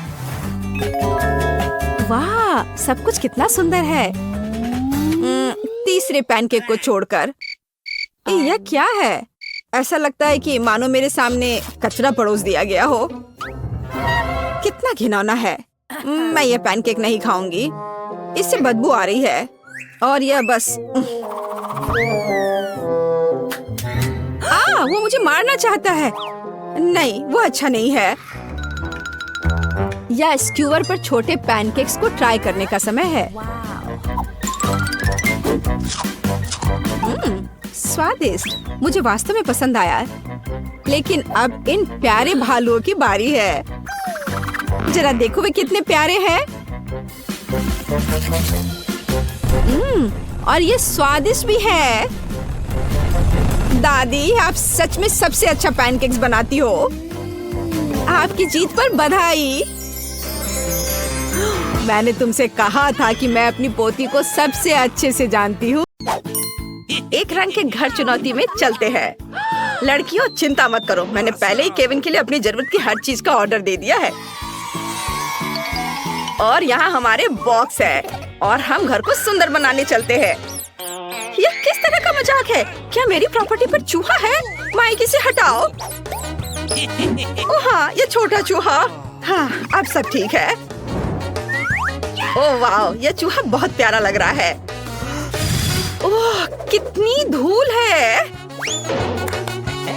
वाह, सब कुछ कितना सुंदर है। तीसरे पैनकेक को छोड़कर यह क्या है? ऐसा लगता है कि मानो मेरे सामने कचरा परोस दिया गया हो। कितना घिनौना है। मैं ये पैनकेक नहीं खाऊंगी, इससे बदबू आ रही है। और यह बस वो मुझे मारना चाहता है। नहीं, वो अच्छा नहीं है। या स्क्यूअर पर छोटे पैनकेक्स को ट्राई करने का समय है। स्वादिष्ट, मुझे वास्तव में पसंद आया। लेकिन अब इन प्यारे भालुओं की बारी है। जरा देखो वे कितने प्यारे हैं। और ये स्वादिष्ट भी है। दादी, आप सच में सबसे अच्छा पैनकेक्स बनाती हो। आपकी जीत पर बधाई। मैंने तुमसे कहा था कि मैं अपनी पोती को सबसे अच्छे से जानती हूँ। एक रंग के घर चुनौती में चलते हैं। लड़कियों, चिंता मत करो, मैंने पहले ही केविन के लिए अपनी जरूरत की हर चीज का ऑर्डर दे दिया है। और यहाँ हमारे बॉक्स है और हम घर को सुंदर बनाने चलते हैं। यह किस तरह का मजाक है? क्या मेरी प्रॉपर्टी पर चूहा है? माइक, इसे हटाओ। ओह हाँ, ये छोटा चूहा। हाँ, अब सब ठीक है। ओह वाह, यह चूहा बहुत प्यारा लग रहा है। ओह, कितनी धूल है।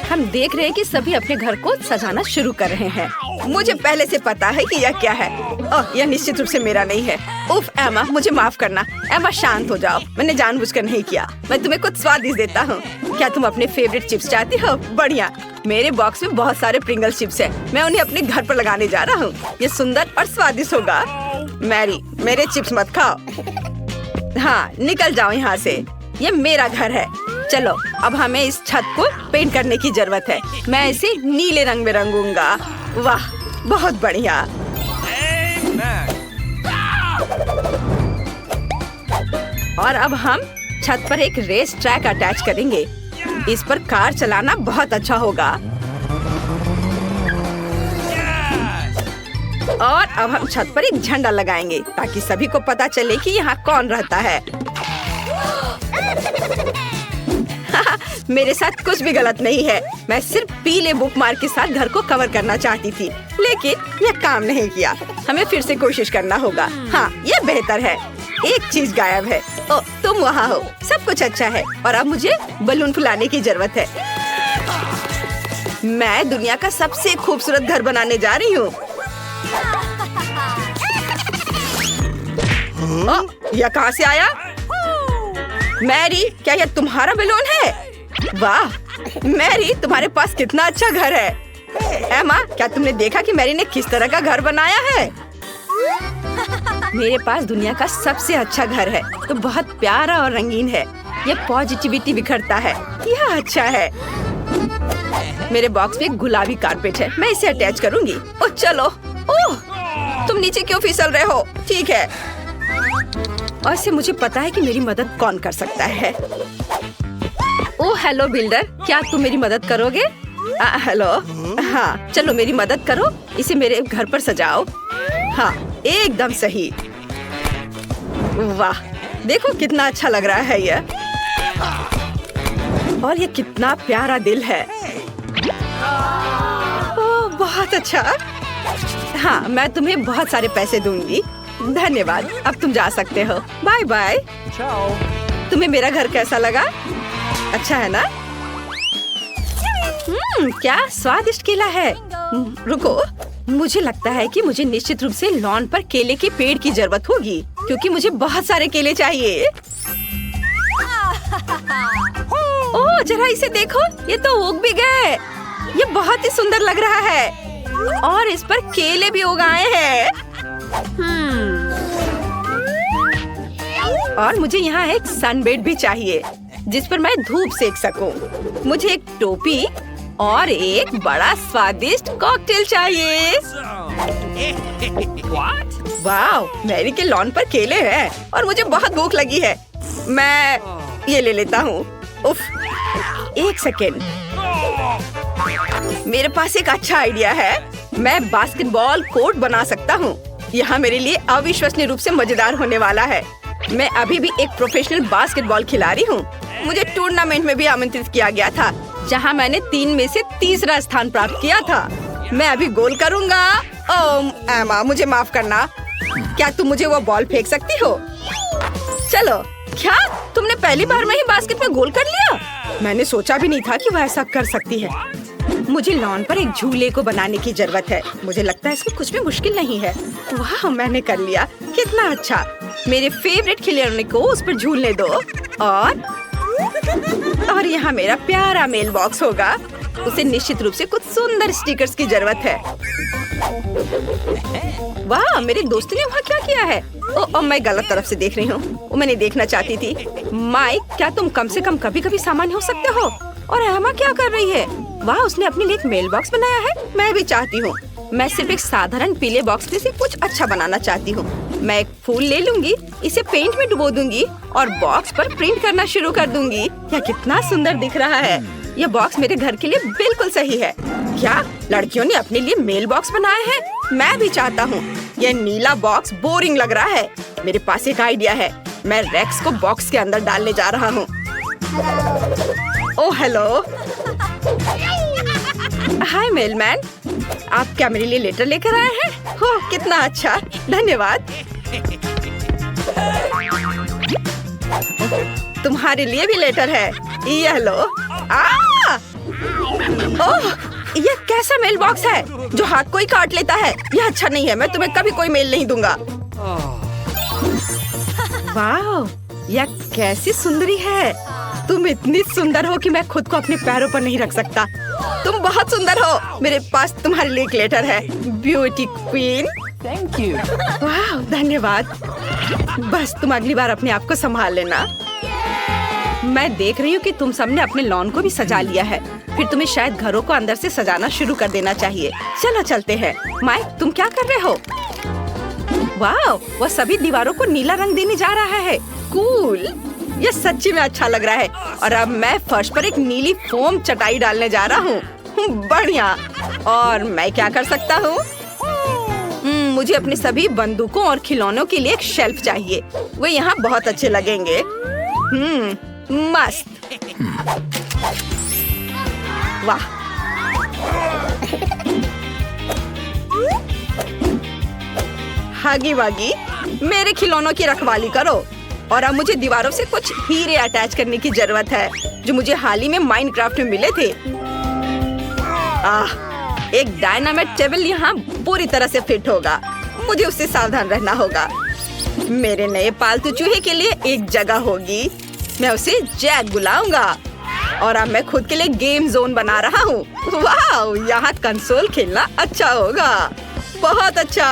हम देख रहे हैं कि सभी अपने घर को सजाना शुरू कर रहे हैं। मुझे पहले से पता है कि यह क्या है। ओह, यह निश्चित रूप से मेरा नहीं है। उफ एमा, मुझे माफ करना। एमा, शांत हो जाओ, मैंने जानबूझकर नहीं किया। मैं तुम्हें कुछ स्वादिष्ट देता हूँ। क्या तुम अपने फेवरेट चिप्स चाहती हो? बढ़िया, मेरे बॉक्स में बहुत सारे प्रिंगल चिप्स हैं। मैं उन्हें अपने घर पर लगाने जा रहा हूँ। ये सुंदर और स्वादिष्ट होगा। मैरी, मेरे चिप्स मत खाओ। हाँ, निकल जाओ यहाँ से। ये मेरा घर है। चलो, अब हमें इस छत को पेंट करने की जरूरत है। मैं इसे नीले रंग में रंगूंगा। वाह, बहुत बढ़िया। और अब हम छत पर एक रेस ट्रैक अटैच करेंगे। इस पर कार चलाना बहुत अच्छा होगा। और अब हम छत पर एक झंडा लगाएंगे ताकि सभी को पता चले कि यहाँ कौन रहता है। मेरे साथ कुछ भी गलत नहीं है। मैं सिर्फ पीले बुकमार्क के साथ घर को कवर करना चाहती थी, लेकिन यह काम नहीं किया। हमें फिर से कोशिश करना होगा। हाँ, यह बेहतर है। एक चीज गायब है। ओ, तुम वहाँ हो। सब कुछ अच्छा है और अब मुझे बलून फुलाने की जरूरत है। मैं दुनिया का सबसे खूबसूरत घर बनाने जा रही हूँ। यह कहाँ से आया? मैरी, क्या यह तुम्हारा बलून है? वाह मैरी, तुम्हारे पास कितना अच्छा घर है। एमा, क्या तुमने देखा कि मैरी ने किस तरह का घर बनाया है? मेरे पास दुनिया का सबसे अच्छा घर है, तो बहुत प्यारा और रंगीन है। यह पॉजिटिविटी बिखरता है। यह अच्छा है। मेरे बॉक्स में एक गुलाबी कारपेट है, मैं इसे अटैच करूंगी। ओह चलो। ओह, तुम नीचे क्यों फिसल रहे हो? ठीक है। और इससे मुझे पता है कि मेरी मदद कौन कर सकता है। ओह हेलो बिल्डर, क्या तुम मेरी मदद करोगे? हेलो। हाँ, चलो मेरी मदद करो, इसे मेरे घर पर सजाओ। हाँ, एकदम सही। वाह, देखो कितना अच्छा लग रहा है यह। और ये कितना प्यारा दिल है। ओह बहुत अच्छा। हाँ, मैं तुम्हें बहुत सारे पैसे दूंगी। धन्यवाद, अब तुम जा सकते हो। Bye bye. तुम्हें मेरा घर कैसा लगा? अच्छा है ना? क्या स्वादिष्ट केला है। रुको, मुझे लगता है कि मुझे निश्चित रूप से लॉन पर केले के पेड़ की जरूरत होगी, क्योंकि मुझे बहुत सारे केले चाहिए। ओह जरा इसे देखो, ये तो उग भी गए। ये बहुत ही सुंदर लग रहा है और इस पर केले भी उगाए हैं। और मुझे यहाँ एक सनबेड भी चाहिए जिस पर मैं धूप सेक सकूं। मुझे एक टोपी और एक बड़ा स्वादिष्ट कॉकटेल चाहिए। वाह, मैरी के लॉन पर केले हैं और मुझे बहुत भूख लगी है। मैं ये ले लेता हूँ। उफ, एक सेकेंड, मेरे पास एक अच्छा आइडिया है। मैं बास्केटबॉल कोर्ट बना सकता हूँ। यहाँ मेरे लिए अविश्वसनीय रूप से मजेदार होने वाला है। मैं अभी भी एक प्रोफेशनल बास्केटबॉल खिलाड़ी हूँ। मुझे टूर्नामेंट में भी आमंत्रित किया गया था, जहां मैंने 3 में से तीसरा स्थान प्राप्त किया था। मैं अभी गोल करूंगा। ओह एमा, मुझे माफ करना। क्या तुम मुझे वो बॉल फेंक सकती हो? चलो। क्या तुमने पहली बार में ही बास्केट में गोल कर लिया? मैंने सोचा भी नहीं था कि वह ऐसा कर सकती है। मुझे लॉन पर एक झूले को बनाने की जरूरत है। मुझे लगता है इसमें कुछ भी मुश्किल नहीं है। वाह, मैंने कर लिया। कितना अच्छा। मेरे फेवरेट खिलौने को उस पर झूलने दो। और यहाँ मेरा प्यारा मेल बॉक्स होगा। उसे निश्चित रूप से कुछ सुंदर स्टिकर्स की जरूरत है। वाह, मेरे दोस्त ने वहाँ क्या किया है? ओह, मैं गलत तरफ से देख रही हूँ। वो मैंने देखना चाहती थी। माइक, क्या तुम कम से कम कभी-कभी सामान्य हो सकते हो? और एमा क्या कर रही है? वाह, उसने अपने लिए एक मेल बॉक्स बनाया है। मैं भी चाहती हूँ। मैं सिर्फ एक साधारण पीले बॉक्स में से कुछ अच्छा बनाना चाहती हूँ। मैं एक फूल ले लूंगी, इसे पेंट में डुबो दूंगी और बॉक्स पर प्रिंट करना शुरू कर दूंगी। यह कितना सुंदर दिख रहा है। यह बॉक्स मेरे घर के लिए बिल्कुल सही है। क्या लड़कियों ने अपने लिए मेल बॉक्स बनाए हैं? मैं भी चाहता हूँ। यह नीला बॉक्स बोरिंग लग रहा है। मेरे पास एक आइडिया है। मैं रेक्स को बॉक्स के अंदर डालने जा रहा हूँ। Oh hello. हाय मेलमैन, आप क्या मेरे लिए लेटर लेकर आए हैं? ओह कितना अच्छा, धन्यवाद। तुम्हारे लिए भी लेटर है। ये लो। ओह, यह कैसा मेल बॉक्स है जो हाथ को ही काट लेता है? यह अच्छा नहीं है। मैं तुम्हें कभी कोई मेल नहीं दूंगा। वाह, यह कैसी सुंदरी है। तुम इतनी सुंदर हो कि मैं खुद को अपने पैरों पर नहीं रख सकता। तुम बहुत सुंदर हो। मेरे पास तुम्हारे लिए एक लेटर है, ब्यूटी क्वीन। Thank you. वाह, धन्यवाद। बस तुम अगली बार अपने आप को संभाल लेना। मैं देख रही हूँ कि तुम सबने अपने लॉन को भी सजा लिया है। फिर तुम्हें शायद घरों को अंदर से सजाना शुरू कर देना चाहिए। चलो चलते हैं। माइक, तुम क्या कर रहे हो? वाह, वह सभी दीवारों को नीला रंग देने जा रहा है। कूल, यह सच्ची में अच्छा लग रहा है। और अब मैं फर्श पर एक नीली फोम चटाई डालने जा रहा हूँ। बढ़िया। और मैं क्या कर सकता हूँ? मुझे अपने सभी बंदूकों और खिलौनों के लिए एक शेल्फ चाहिए। वे यहाँ बहुत अच्छे लगेंगे। मस्त। वाह। हागी वागी, मेरे खिलौनों की रखवाली करो। और अब मुझे दीवारों से कुछ हीरे अटैच करने की जरूरत है, जो मुझे हाल ही में माइनक्राफ्ट में मिले थे। एक डायनामाइट टेबल यहाँ पूरी तरह से फिट होगा। मुझे उससे सावधान रहना होगा। मेरे नए पालतू चूहे के लिए एक जगह होगी। मैं उसे जैक बुलाऊंगा। और अब मैं खुद के लिए गेम जोन बना रहा हूँ। वाह, यहाँ कंसोल खेलना अच्छा होगा। बहुत अच्छा।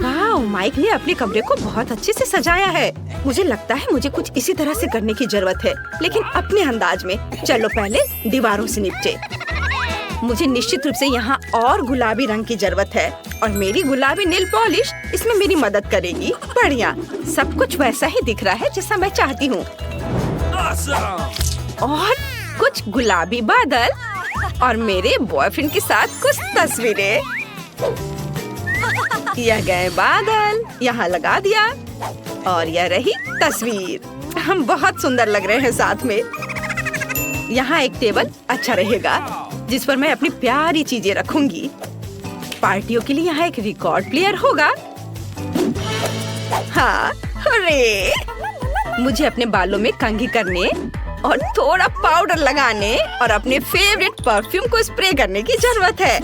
वाह, माइक ने अपने कमरे को बहुत अच्छे से सजाया है। मुझे लगता है मुझे कुछ इसी तरह से करने की जरूरत है, लेकिन अपने अंदाज में। चलो पहले दीवारों से निपटे। मुझे निश्चित रूप से यहाँ और गुलाबी रंग की जरूरत है, और मेरी गुलाबी नेल पॉलिश इसमें मेरी मदद करेगी। बढ़िया, सब कुछ वैसा ही दिख रहा है जैसा मैं चाहती हूँ। और कुछ गुलाबी बादल और मेरे बॉयफ्रेंड के साथ कुछ तस्वीरें। यह गए बादल, यहाँ लगा दिया, और यह रही तस्वीर। हम बहुत सुंदर लग रहे हैं साथ में। यहाँ एक टेबल अच्छा रहेगा, जिस पर मैं अपनी प्यारी चीजें रखूंगी। पार्टियों के लिए यहाँ एक रिकॉर्ड प्लेयर होगा। हाँ, अरे मुझे अपने बालों में कंघी करने और थोड़ा पाउडर लगाने और अपने फेवरेट परफ्यूम को स्प्रे करने की जरूरत है,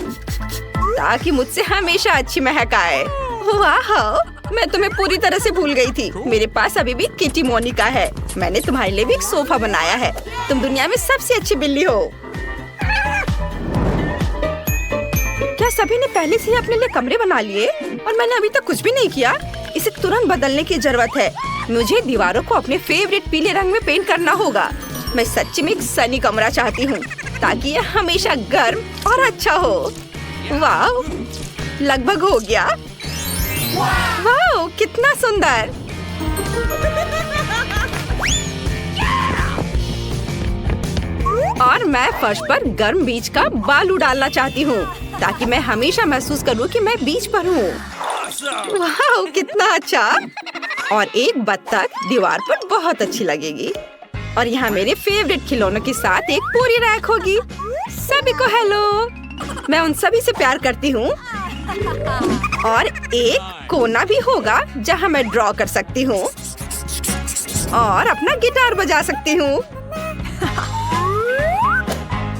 ताकि मुझसे हमेशा अच्छी महक आए। वाह, मैं तुम्हें पूरी तरह से भूल गई थी। मेरे पास अभी भी किटी मोनिका है। मैंने तुम्हारे लिए भी एक सोफा बनाया है। तुम दुनिया में सबसे अच्छी बिल्ली हो। क्या सभी ने पहले से ही अपने लिए कमरे बना लिए और मैंने अभी तक कुछ भी नहीं किया? इसे तुरंत बदलने की जरूरत है। मुझे दीवारों को अपने फेवरेट पीले रंग में पेंट करना होगा। मैं सच्ची में एक सनी कमरा चाहती हूँ, ताकि यह हमेशा गर्म और अच्छा हो। वाह, लगभग हो गया। वाह, कितना सुंदर। और मैं फर्श पर गर्म बीच का बालू डालना चाहती हूँ, ताकि मैं हमेशा महसूस करूँ कि मैं बीच पर हूँ। वाह, कितना अच्छा। और एक बत्तख दीवार पर बहुत अच्छी लगेगी। और यहाँ मेरे फेवरेट खिलौनों के साथ एक पूरी रैक होगी। सभी को हेलो, मैं उन सभी से प्यार करती हूँ। और एक कोना भी होगा जहाँ मैं ड्रॉ कर सकती हूँ और अपना गिटार बजा सकती हूँ।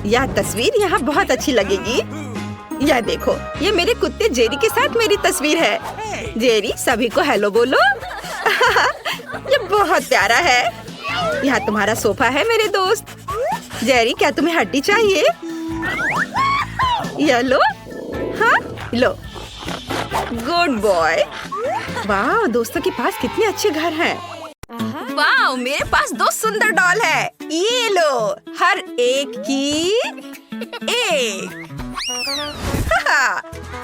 यह तस्वीर यहाँ बहुत अच्छी लगेगी। यह देखो, ये मेरे कुत्ते जेरी के साथ मेरी तस्वीर है। जेरी, सभी को हेलो बोलो। ये बहुत प्यारा है। यहाँ तुम्हारा सोफा है मेरे दोस्त। जेरी, क्या तुम्हें हड्डी चाहिए? ये लो। हाँ लो, गुड बॉय। वाह, दोस्तों के पास कितने अच्छे घर हैं। वाह, मेरे पास 2 सुंदर डॉल है। ये लो, हर एक की एक।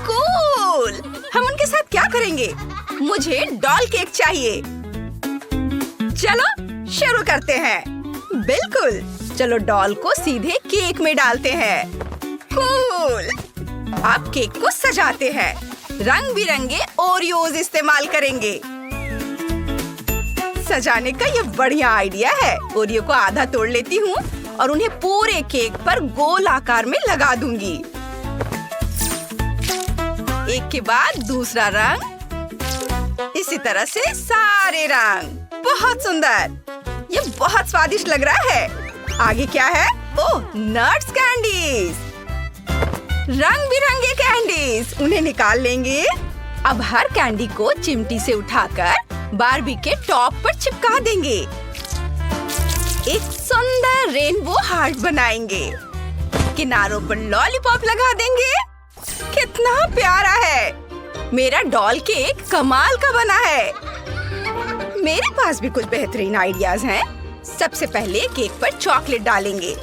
कूल। हम उनके साथ क्या करेंगे? मुझे डॉल केक चाहिए। चलो शुरू करते हैं। बिल्कुल, चलो डॉल को सीधे केक में डालते हैं। कूल। अब केक को सजाते हैं। रंग बिरंगे ओरियोज इस्तेमाल करेंगे। सजाने का ये बढ़िया आइडिया है। ओरियो को आधा तोड़ लेती हूँ और उन्हें पूरे केक पर गोल आकार में लगा दूंगी। एक के बाद दूसरा रंग, इसी तरह से सारे रंग। बहुत सुंदर, ये बहुत स्वादिष्ट लग रहा है। आगे क्या है? ओह, नट्स कैंडीज, रंग बिरंगे कैंडीज। उन्हें निकाल लेंगे। अब हर कैंडी को चिमटी से उठाकर बारबी के टॉप पर चिपका देंगे। एक सुंदर रेनबो हार्ट बनाएंगे। किनारों पर लॉलीपॉप लगा देंगे। कितना प्यारा है। मेरा डॉल केक कमाल का बना है। मेरे पास भी कुछ बेहतरीन आइडियाज हैं। सबसे पहले केक पर चॉकलेट डालेंगे।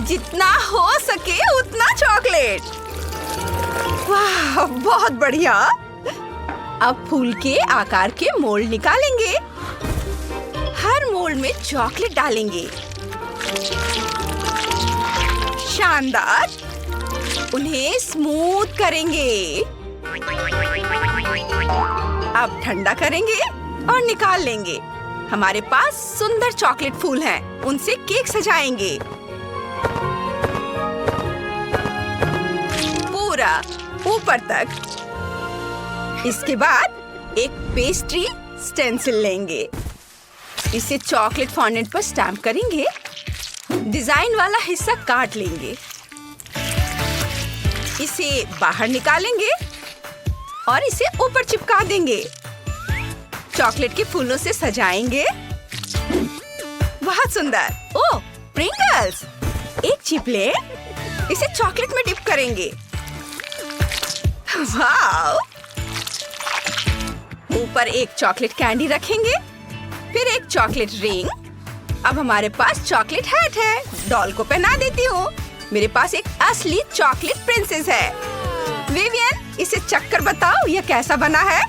जितना हो सके उतना चॉकलेट। वाह, बहुत बढ़िया। अब फूल के आकार के मोल्ड निकालेंगे। हर मोल्ड में चॉकलेट डालेंगे। शानदार। उन्हें स्मूथ करेंगे। अब ठंडा करेंगे और निकाल लेंगे। हमारे पास सुंदर चॉकलेट फूल हैं। उनसे केक सजाएंगे। पूरा ऊपर तक। इसके बाद एक पेस्ट्री स्टेंसिल लेंगे। इसे चॉकलेट फॉन्डेंट पर स्टैम्प करेंगे। डिजाइन वाला हिस्सा काट लेंगे। इसे बाहर निकालेंगे और इसे ऊपर चिपका देंगे। चॉकलेट के फूलों से सजाएंगे। बहुत सुंदर। ओह, प्रिंगल्स। एक चिप ले, इसे चॉकलेट में डिप करेंगे। वाव। ऊपर एक चॉकलेट कैंडी रखेंगे, फिर एक चॉकलेट रिंग। अब हमारे पास चॉकलेट हैट है। डॉल को पहना देती हूँ। मेरे पास एक असली चॉकलेट प्रिंसेस है। विवियन, इसे चक्कर बताओ, यह कैसा बना है?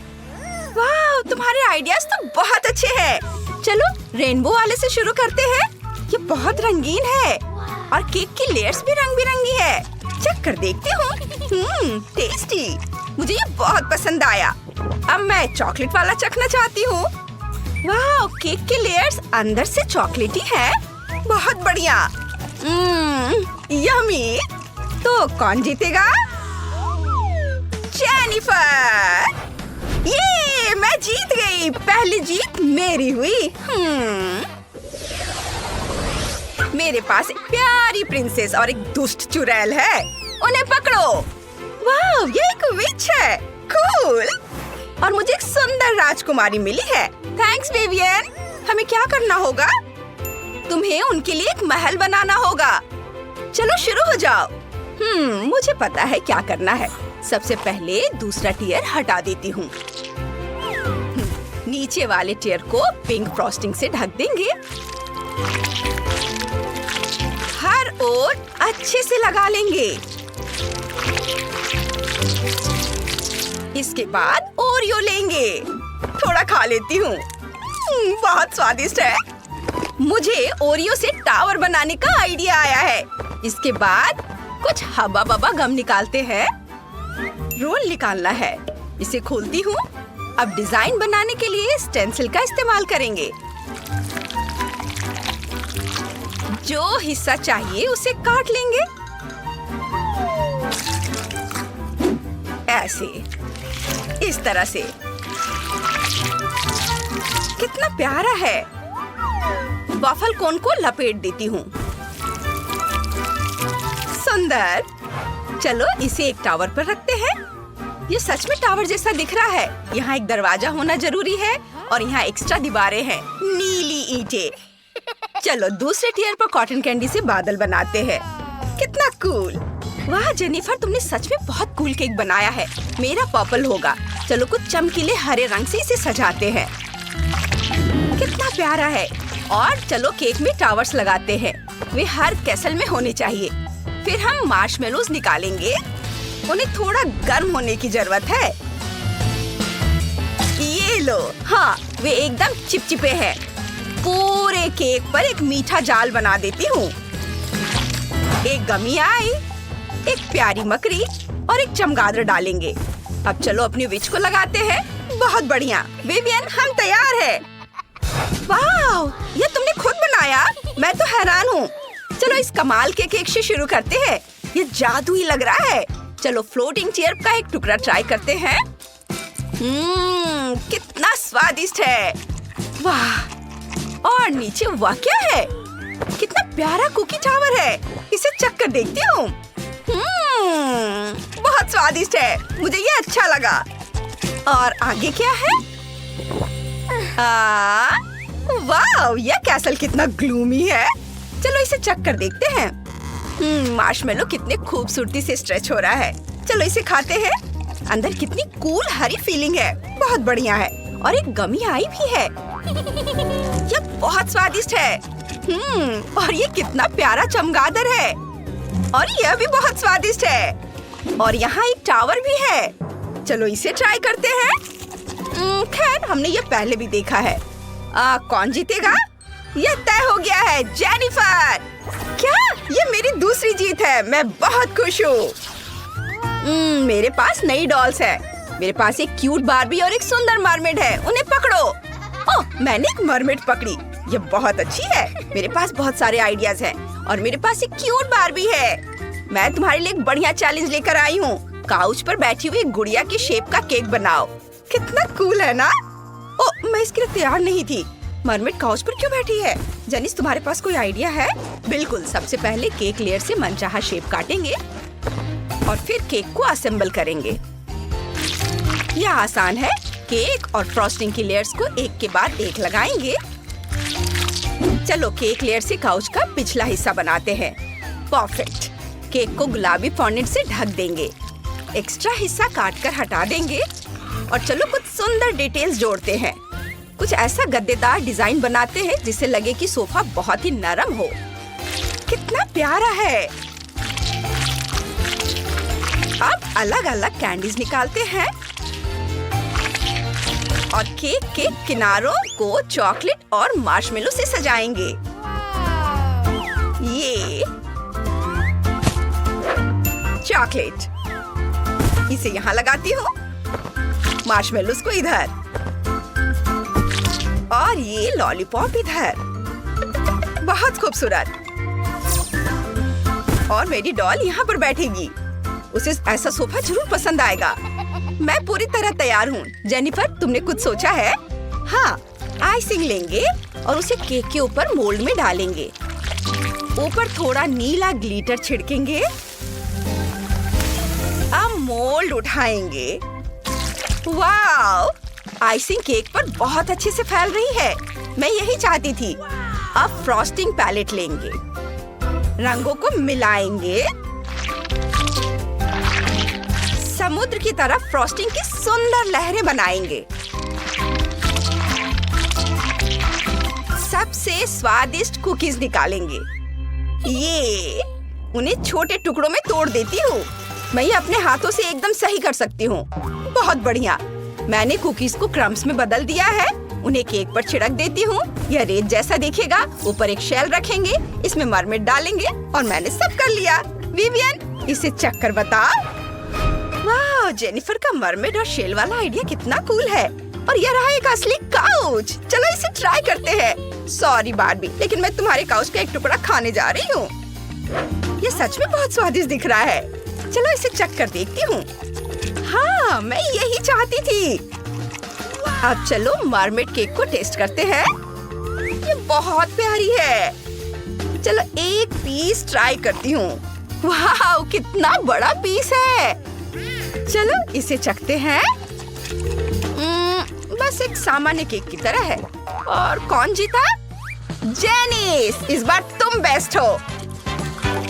वाह, तुम्हारे आइडियाज तो बहुत अच्छे हैं। चलो रेनबो वाले से शुरू करते हैं। ये बहुत रंगीन है और केक की लेयर्स भी रंग बिरंगी है। चेक कर देखती हूँ। टेस्टी। मुझे ये बहुत पसंद आया। अब मैं चॉकलेट वाला चखना चाहती हूँ। वाह, केक की लेयर्स अंदर से चॉकलेटी है। बहुत बढ़िया। यम्मी। तो कौन जीतेगा? जेनिफर। ये मैं जीत गई। पहली जीत मेरी हुई। मेरे पास एक प्यारी प्रिंसेस और एक दुष्ट चुड़ैल है। उन्हें पकड़ो। वाह, ये एक विच है। कूल। और मुझे एक सुंदर राजकुमारी मिली है। Thanks Vivian. हमें क्या करना होगा? तुम्हें उनके लिए एक महल बनाना होगा। चलो शुरू हो जाओ। मुझे पता है क्या करना है। सबसे पहले दूसरा टियर हटा देती हूँ। नीचे वाले टियर को पिंक फ्रॉस्टिंग से ढक देंगे। हर ओर अच्छे से लगा लेंगे। इसके बाद ओरियो लेंगे। थोड़ा खा लेती हूँ। बहुत स्वादिष्ट है। मुझे ओरियो से टावर बनाने का आइडिया आया है। इसके बाद कुछ हबा बबा गम निकालते हैं। रोल निकालना है। इसे खोलती हूँ। अब डिजाइन बनाने के लिए स्टेंसिल का इस्तेमाल करेंगे। जो हिस्सा चाहिए उसे काट लेंगे ऐसे, इस तरह से। कितना प्यारा है। वॉफल कोन को लपेट देती हूँ। सुंदर। चलो इसे एक टावर पर रखते हैं। ये सच में टावर जैसा दिख रहा है। यहाँ एक दरवाजा होना जरूरी है और यहाँ एक्स्ट्रा दीवारें हैं, नीली ईंटें। चलो दूसरे टियर पर कॉटन कैंडी से बादल बनाते हैं। कितना कूल। वाह जेनिफर, तुमने सच में बहुत कूल केक बनाया है। मेरा पर्पल होगा। चलो कुछ चमकीले हरे रंग से इसे सजाते हैं। कितना प्यारा है। और चलो केक में टावर्स लगाते हैं। वे हर कैसल में होने चाहिए। फिर हम मार्शमेलोज निकालेंगे। उन्हें थोड़ा गर्म होने की जरूरत है। ये लो। हाँ, वे एकदम चिपचिपे हैं। पूरे केक पर एक मीठा जाल बना देती हूँ। एक गमी आई, एक प्यारी मकड़ी और एक चमगादड़ डालेंगे। अब चलो अपनी विच को लगाते हैं। बहुत बढ़िया विवियन, हम तैयार है। वाह, ये तुमने खुद बनाया? मैं तो हैरान हूँ। चलो इस कमाल के केक से शुरू करते हैं। ये जादुई लग रहा है। चलो फ्लोटिंग चेयर का एक टुकड़ा ट्राई करते हैं। कितना स्वादिष्ट है। वाह, और नीचे वह क्या है? कितना प्यारा कुकी टावर है। इसे चख कर देखती हूँ। बहुत स्वादिष्ट है। मुझे ये अच्छा लगा। और आगे क्या है? वाह, यह कैसल कितना ग्लूमी है। चलो इसे चख कर देखते हैं। मार्शमेलो कितने खूबसूरती से स्ट्रेच हो रहा है। चलो इसे खाते हैं। अंदर कितनी कूल हरी फीलिंग है। बहुत बढ़िया है। और एक गमी आई भी है। यह बहुत स्वादिष्ट है। और ये कितना प्यारा चमगादड़ है। और यह भी बहुत स्वादिष्ट है। और यहाँ एक टावर भी है। चलो इसे ट्राई करते हैं। खैर, हमने ये पहले भी देखा है। कौन जीतेगा? यह तय हो गया है, जेनिफर। क्या? ये मेरी दूसरी जीत है। मैं बहुत खुश हूँ। मेरे पास नई डॉल्स है। मेरे पास एक क्यूट बार्बी और एक सुंदर मरमेड है। उन्हें पकड़ो। ओह, मैंने एक मरमेड पकड़ी। ये बहुत अच्छी है। मेरे पास बहुत सारे आइडियाज हैं और मेरे पास एक क्यूट बार्बी है। मैं तुम्हारे लिए एक बढ़िया चैलेंज लेकर आई हूँ। काउच पर बैठी हुई गुड़िया की शेप का केक बनाओ। कितना कूल है ना? ओह, मैं इसके लिए तैयार नहीं थी। मरमेड काउच पर क्यों बैठी है? जेनिस, तुम्हारे पास कोई आइडिया है? बिल्कुल। सबसे पहले केक लेयर से मनचाहा शेप काटेंगे और फिर केक को असेंबल करेंगे। यह आसान है। केक और फ्रॉस्टिंग की लेयर्स को एक के बाद एक लगाएंगे। चलो केक लेयर से काउच का पिछला हिस्सा बनाते हैं। परफेक्ट। केक को गुलाबी फॉन्डेंट से ढक देंगे। एक्स्ट्रा हिस्सा काट कर हटा देंगे। और चलो कुछ सुंदर डिटेल्स जोड़ते हैं। कुछ ऐसा गद्देदार डिजाइन बनाते हैं जिससे लगे कि सोफा बहुत ही नरम हो। कितना प्यारा है। अब अलग अलग कैंडीज निकालते हैं और केक के किनारों को चॉकलेट और मार्शमेलो से सजाएंगे। ये चॉकलेट, इसे यहाँ लगाती हूँ। मार्शमेलोस को इधर और ये लॉलीपॉप इधर। बहुत खूबसूरत। और मेरी डॉल यहाँ पर बैठेगी। उसे ऐसा सोफा जरूर पसंद आएगा। मैं पूरी तरह तैयार हूँ। जेनिफर, तुमने कुछ सोचा है? हाँ, आइसिंग लेंगे और उसे केक के ऊपर मोल्ड में डालेंगे। ऊपर थोड़ा नीला ग्लिटर छिड़केंगे। अब मोल्ड उठाएंगे। वाव! आइसिंग केक पर बहुत अच्छे से फैल रही है। मैं यही चाहती थी। अब फ्रॉस्टिंग पैलेट लेंगे। रंगों को मिलाएंगे। समुद्र की तरफ फ्रॉस्टिंग की सुंदर लहरें बनाएंगे। सबसे स्वादिष्ट कुकीज निकालेंगे। ये उन्हें छोटे टुकड़ों में तोड़ देती हूँ। मैं ये अपने हाथों से एकदम सही कर सकती हूँ। बहुत बढ़िया। मैंने कुकीज को क्रम्स में बदल दिया है। उन्हें केक पर छिड़क देती हूँ। यह रेत जैसा दिखेगा। ऊपर एक शेल रखेंगे, इसमें मरमेड डालेंगे और मैंने सब कर लिया। विवियन, इसे चख कर बताओ। वाह, ओह, जेनिफर का मरमेड और शेल वाला आइडिया कितना कूल है। और ये रहा एक असली काउच। चलो इसे ट्राई करते हैं। सॉरी बार्बी, लेकिन मैं तुम्हारे काउच का एक टुकड़ा खाने जा रही हूँ। ये सच में बहुत स्वादिष्ट दिख रहा है। चलो इसे चख कर देखती हूँ। हाँ, मैं यही चाहती थी। अब चलो मरमेड केक को टेस्ट करते हैं। ये बहुत प्यारी है। चलो एक पीस ट्राई करती हूँ। वाह, कितना बड़ा पीस है। चलो इसे चखते हैं। बस एक सामान्य केक की तरह है। और कौन जीता? जेनिस, इस बार तुम बेस्ट हो।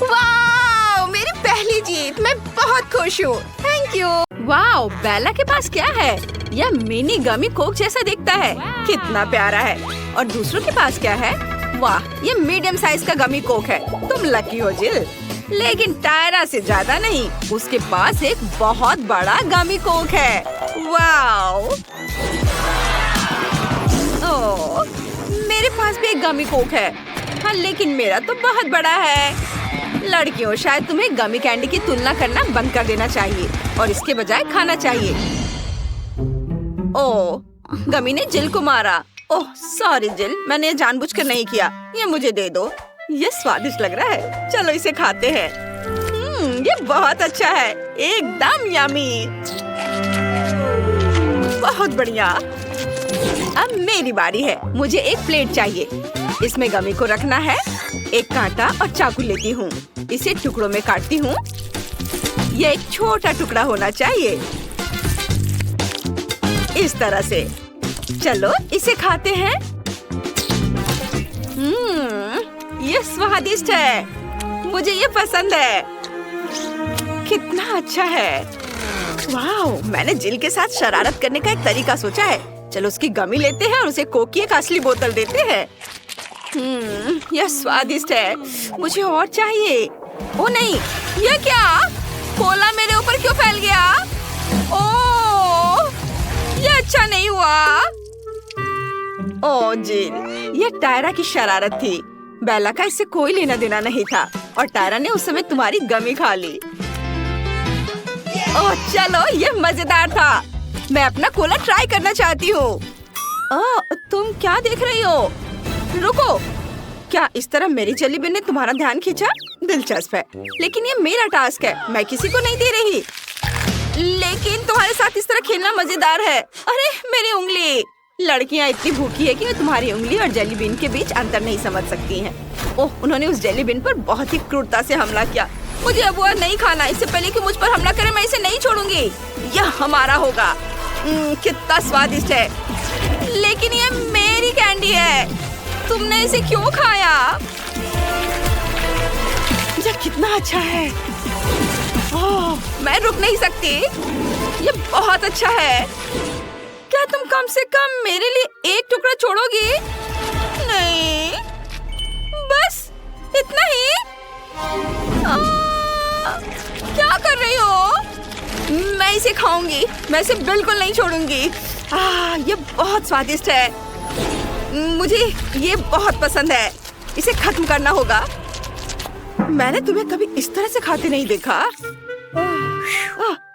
वाह, मेरी पहली जीत। मैं बहुत खुश हूँ। Thank you. वाह, बेला के पास क्या है? यह मिनी गमी कोक जैसा दिखता है। कितना प्यारा है। और दूसरों के पास क्या है? वाह, ये मीडियम साइज का गमी कोक है। तुम लकी हो जिल। लेकिन टायरा से ज्यादा नहीं। उसके पास एक बहुत बड़ा गमी कोक है। वाह, ओह, मेरे पास भी एक गमी कोक है। हाँ, लेकिन मेरा तो बहुत बड़ा है। लड़कियों, शायद तुम्हें गमी कैंडी की तुलना करना बंद कर देना चाहिए और इसके बजाय खाना चाहिए। ओह, गमी ने जिल को मारा। ओह सॉरी जिल, मैंने जानबूझकर नहीं किया। ये मुझे दे दो। ये स्वादिष्ट लग रहा है। चलो इसे खाते हैं। ये बहुत अच्छा है। एकदम यमी। बहुत बढ़िया। अब मेरी बारी है। मुझे एक प्लेट चाहिए। इसमें गमी को रखना है। एक कांटा और चाकू लेती हूँ। इसे टुकड़ों में काटती हूँ। ये एक छोटा टुकड़ा होना चाहिए, इस तरह से। चलो इसे खाते हैं। ये स्वादिष्ट है। मुझे ये पसंद है। कितना अच्छा है। वाह, मैंने जिल के साथ शरारत करने का एक तरीका सोचा है। चलो उसकी गमी लेते हैं और उसे कोक की एक असली बोतल देते हैं। यह स्वादिष्ट है। मुझे और चाहिए। ओ नहीं, यह क्या? कोला मेरे ऊपर क्यों फैल गया? ओह, यह अच्छा नहीं हुआ। ओह जिल, यह टायरा की शरारत थी। बेला का इससे कोई लेना देना नहीं था और टायरा ने उस समय तुम्हारी गमी खा ली। ओह चलो, यह मजेदार था। मैं अपना कोला ट्राई करना चाहती हूँ। तुम क्या देख रही हो? रुको, क्या इस तरह मेरी जेली बिन ने तुम्हारा ध्यान खींचा? दिलचस्प है, लेकिन ये मेरा टास्क है। मैं किसी को नहीं दे रही। लेकिन तुम्हारे साथ इस तरह खेलना मजेदार है। अरे मेरी उंगली। लड़कियां इतनी भूखी है कि वे तुम्हारी उंगली और जेली बिन के बीच अंतर नहीं समझ सकती हैं। ओह, उन्होंने उस जेली बिन पर बहुत ही क्रूरता से हमला किया। मुझे अब वह नहीं खाना। इससे पहले कि मुझ पर हमला करे, मैं इसे नहीं छोड़ूंगी। यह हमारा होगा। कितना स्वादिष्ट है। लेकिन ये मेरी कैंडी है। तुमने इसे क्यों खाया? यह कितना अच्छा है। ओह, मैं रुक नहीं सकती। ये बहुत अच्छा है। क्या तुम कम से कम मेरे लिए एक टुकड़ा छोड़ोगी? नहीं, बस इतना ही। क्या कर रही हो? मैं इसे खाऊंगी। मैं इसे बिल्कुल नहीं छोड़ूंगी। ये बहुत स्वादिष्ट है। मुझे ये बहुत पसंद है। इसे खत्म करना होगा। मैंने तुम्हें कभी इस तरह से खाते नहीं देखा।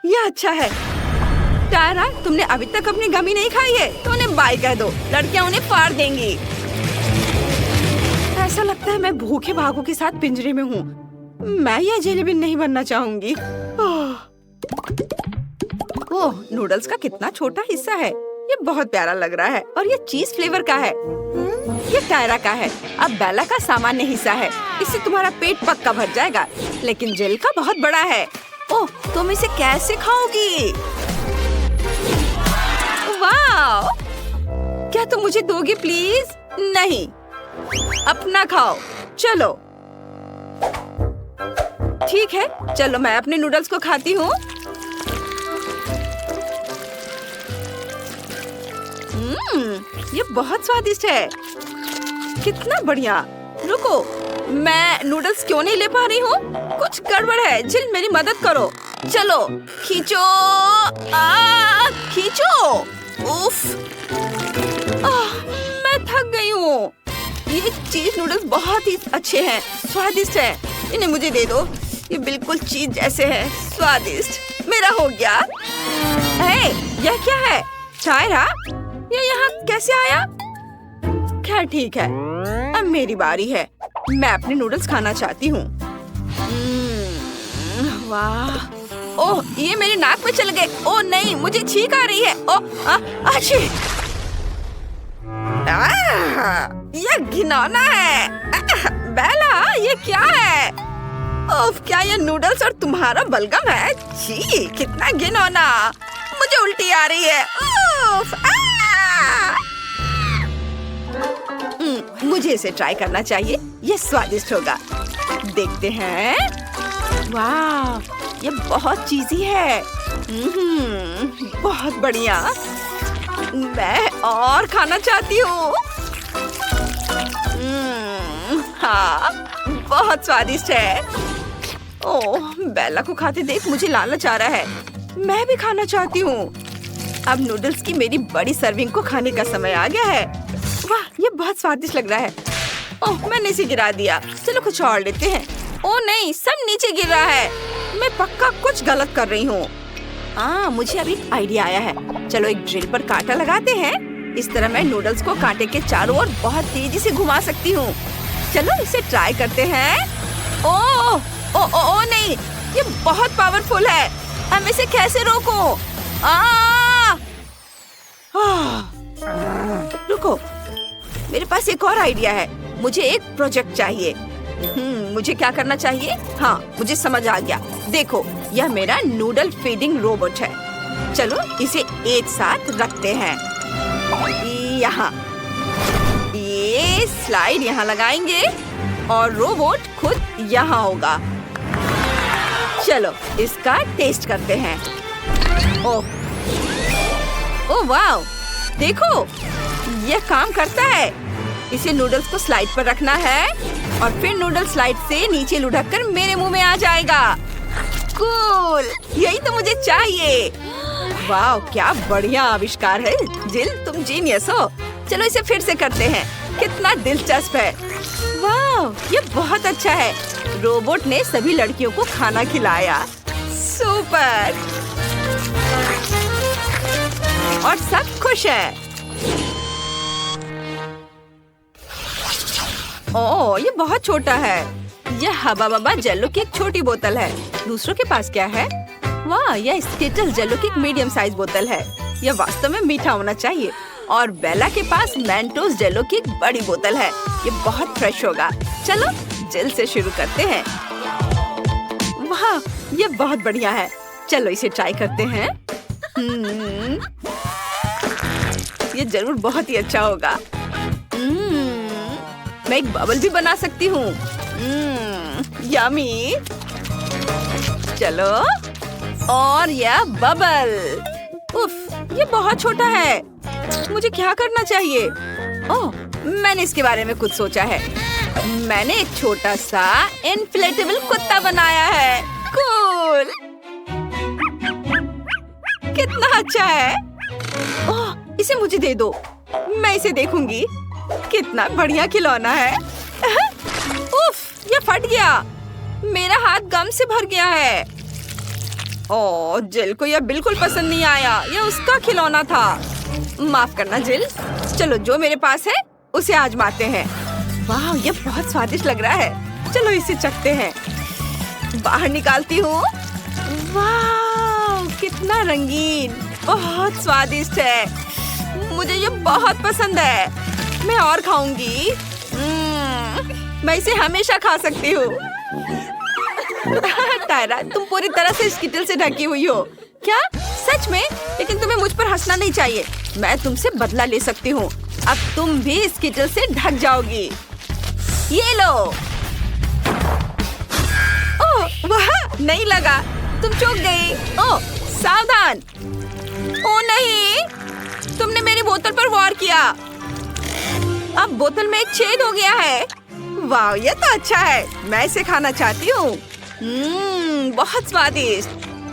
यह अच्छा है। टायरा, तुमने अभी तक अपनी गमी नहीं खाई है तो उन्हें बाय कह दो। लड़कियां उन्हें फाड़ देंगी। ऐसा लगता है मैं भूखे भागों के साथ पिंजरे में हूँ। मैं यह जेली बिन नहीं बनना चाहूंगी। ओह, नूडल्स का कितना छोटा हिस्सा है। ये बहुत प्यारा लग रहा है और ये चीज फ्लेवर का है। ये टायरा का है। अब बेला का सामान्य हिस्सा है। इससे तुम्हारा पेट पक्का भर जाएगा। लेकिन जेल का बहुत बड़ा है। ओह, तुम इसे कैसे खाओगी? वाह, क्या तुम मुझे दोगे प्लीज? नहीं, अपना खाओ। चलो ठीक है, चलो मैं अपने नूडल्स को खाती हूँ। ये बहुत स्वादिष्ट है। कितना बढ़िया। रुको, मैं नूडल्स क्यों नहीं ले पा रही हूँ? कुछ गड़बड़ है। जिल, मेरी मदद करो। चलो खींचो। खींचो। उफ, मैं थक गई हूँ। ये चीज नूडल्स बहुत ही अच्छे हैं, स्वादिष्ट हैं। इन्हें मुझे दे दो। ये बिल्कुल चीज जैसे है, स्वादिष्ट। मेरा हो गया। हे, यह क्या है? टायरा, ये यहाँ कैसे आया? खैर ठीक है, अब मेरी बारी है। मैं अपने नूडल्स खाना चाहती हूँ। वाह, ओह ये मेरे नाक में चल गए। ओह नहीं, मुझे छींक आ रही है। ओह अच्छी, ये घिनौना है। बेला, ये क्या है? ओह क्या ये नूडल्स और तुम्हारा बलगम है? छी, कितना घिनौना। मुझे उल्टी आ रही है। उफ, मुझे इसे ट्राई करना चाहिए, ये स्वादिष्ट होगा। देखते हैं। वाह, ये बहुत चीज़ी है। बहुत बढ़िया। मैं और खाना चाहती हूँ। हाँ, बहुत स्वादिष्ट है। ओह, बेला को खाते देख मुझे लालच आ रहा है। मैं भी खाना चाहती हूँ। अब नूडल्स की मेरी बड़ी सर्विंग को खाने का समय आ गया है। वाह, ये बहुत स्वादिष्ट लग रहा है। ओह, मैंने इसे गिरा दिया। चलो कुछ और लेते हैं। ओह नहीं, सब नीचे गिर रहा है। मैं पक्का कुछ गलत कर रही हूँ। मुझे अभी एक आइडिया आया है। चलो एक ड्रिल पर कांटा लगाते हैं। इस तरह मैं नूडल्स को कांटे के चारों ओर बहुत तेजी से घुमा सकती हूँ। चलो इसे ट्राई करते हैं। ओह ओह ओह नहीं, ये बहुत पावरफुल है। हम इसे कैसे रोको? रुको, मेरे पास एक और आइडिया है। मुझे एक प्रोजेक्ट चाहिए। मुझे क्या करना चाहिए? हाँ, मुझे समझ आ गया। देखो, यह मेरा नूडल फीडिंग रोबोट है। चलो इसे एक साथ रखते हैं। यहाँ ये स्लाइड यहाँ लगाएंगे और रोबोट खुद यहाँ होगा। चलो इसका टेस्ट करते हैं। ओह वाह, देखो यह काम करता है। इसे नूडल्स को स्लाइड पर रखना है और फिर नूडल स्लाइड से नीचे लुढ़क कर मेरे मुंह में आ जाएगा। कूल, यही तो मुझे चाहिए। वाह, क्या बढ़िया आविष्कार है। जिल, तुम जीनियस हो। चलो इसे फिर से करते हैं। कितना दिलचस्प है। वाह, ये बहुत अच्छा है। रोबोट ने सभी लड़कियों को खाना खिलाया। सुपर। और सब खुश हैं। ओह, ये बहुत छोटा है। यह हबा बबा जेलो की एक छोटी बोतल है। दूसरों के पास क्या है? वाह, यह स्किटल्स जेलो की एक मीडियम साइज बोतल है। यह वास्तव में मीठा होना चाहिए। और बेला के पास मेंटोस जेलो की एक बड़ी बोतल है। ये बहुत फ्रेश होगा। चलो जेल से शुरू करते हैं। वाह, ये बहुत बढ़िया है। चलो इसे ट्राई करते हैं। ये जरूर बहुत ही अच्छा होगा। मैं एक बबल भी बना सकती हूँ। यमी। चलो, और यह बबल। उफ, ये बहुत छोटा है। मुझे क्या करना चाहिए? ओह, मैंने इसके बारे में कुछ सोचा है। मैंने एक छोटा सा इन्फ्लेटेबल कुत्ता बनाया है। कूल, कितना अच्छा है। ओह, इसे मुझे दे दो, मैं इसे देखूंगी। कितना बढ़िया खिलौना है। उफ, ये फट गया। मेरा हाथ गम से भर गया है। ओह, जिल को यह बिल्कुल पसंद नहीं आया। यह उसका खिलौना था। माफ करना जिल। चलो जो मेरे पास है उसे आजमाते हैं। वाह, ये बहुत स्वादिष्ट लग रहा है। चलो इसे चखते हैं। बाहर निकालती हूँ। वाह, कितना रंगीन, बहुत स्वादिष्ट है। मुझे ये बहुत पसंद है। मैं और खाऊंगी। मैं इसे हमेशा खा सकती हूँ। टायरा, तुम पूरी तरह से स्किटल से ढकी हुई हो। क्या? सच में? लेकिन तुम्हें मुझ पर हंसना नहीं चाहिए। मैं तुमसे बदला ले सकती हूँ। अब तुम भी स्किटल से ढक जाओगी। ये लो। ओह वाह, नहीं लगा। तुम चूक गई। ओह सावधान। ओह नहीं, तुमने मेरी बोतल पर वार किया। अब बोतल में एक छेद हो गया है। वाह, ये तो अच्छा है। मैं इसे खाना चाहती हूँ। बहुत स्वादिष्ट।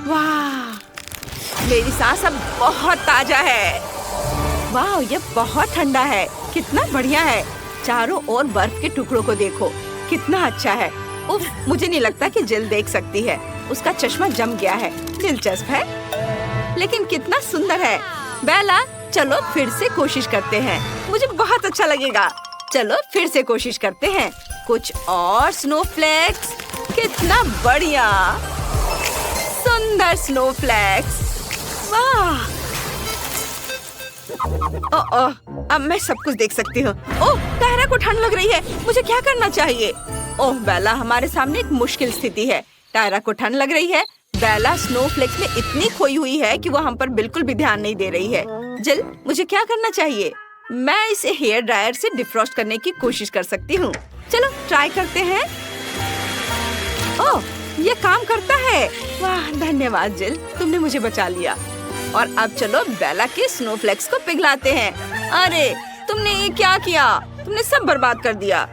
वाह, मेरी सांस अब बहुत ताजा है। वाह, ये बहुत ठंडा है। कितना बढ़िया है। चारों ओर बर्फ के टुकड़ों को देखो, कितना अच्छा है। उफ, मुझे नहीं लगता कि जिल देख सकती है। उसका चश्मा जम गया है। दिलचस्प है, लेकिन कितना सुंदर है। बेला, चलो फिर से कोशिश करते हैं। मुझे बहुत अच्छा लगेगा। चलो फिर से कोशिश करते हैं। कुछ और स्नोफ्लेक्स। कितना बढ़िया, सुंदर स्नोफ्लेक्स। वाह! ओह, अब मैं सब कुछ देख सकती हूँ। ओह, टायरा को ठंड लग रही है। मुझे क्या करना चाहिए? ओह बेला, हमारे सामने एक मुश्किल स्थिति है। टायरा को ठंड लग रही है। बेला स्नोफ्लेक्स में इतनी खोई हुई है कि वो हम पर बिल्कुल भी ध्यान नहीं दे रही है। जिल, मुझे क्या करना चाहिए? मैं इसे हेयर ड्रायर से डिफ्रॉस्ट करने की कोशिश कर सकती हूँ। चलो ट्राई करते हैं। ओह, ये काम करता है। वाह, धन्यवाद जिल, तुमने मुझे बचा लिया। और अब चलो बेला के स्नोफ्लेक्स को पिघलाते हैं। अरे, तुमने ये क्या किया? तुमने सब बर्बाद कर दिया।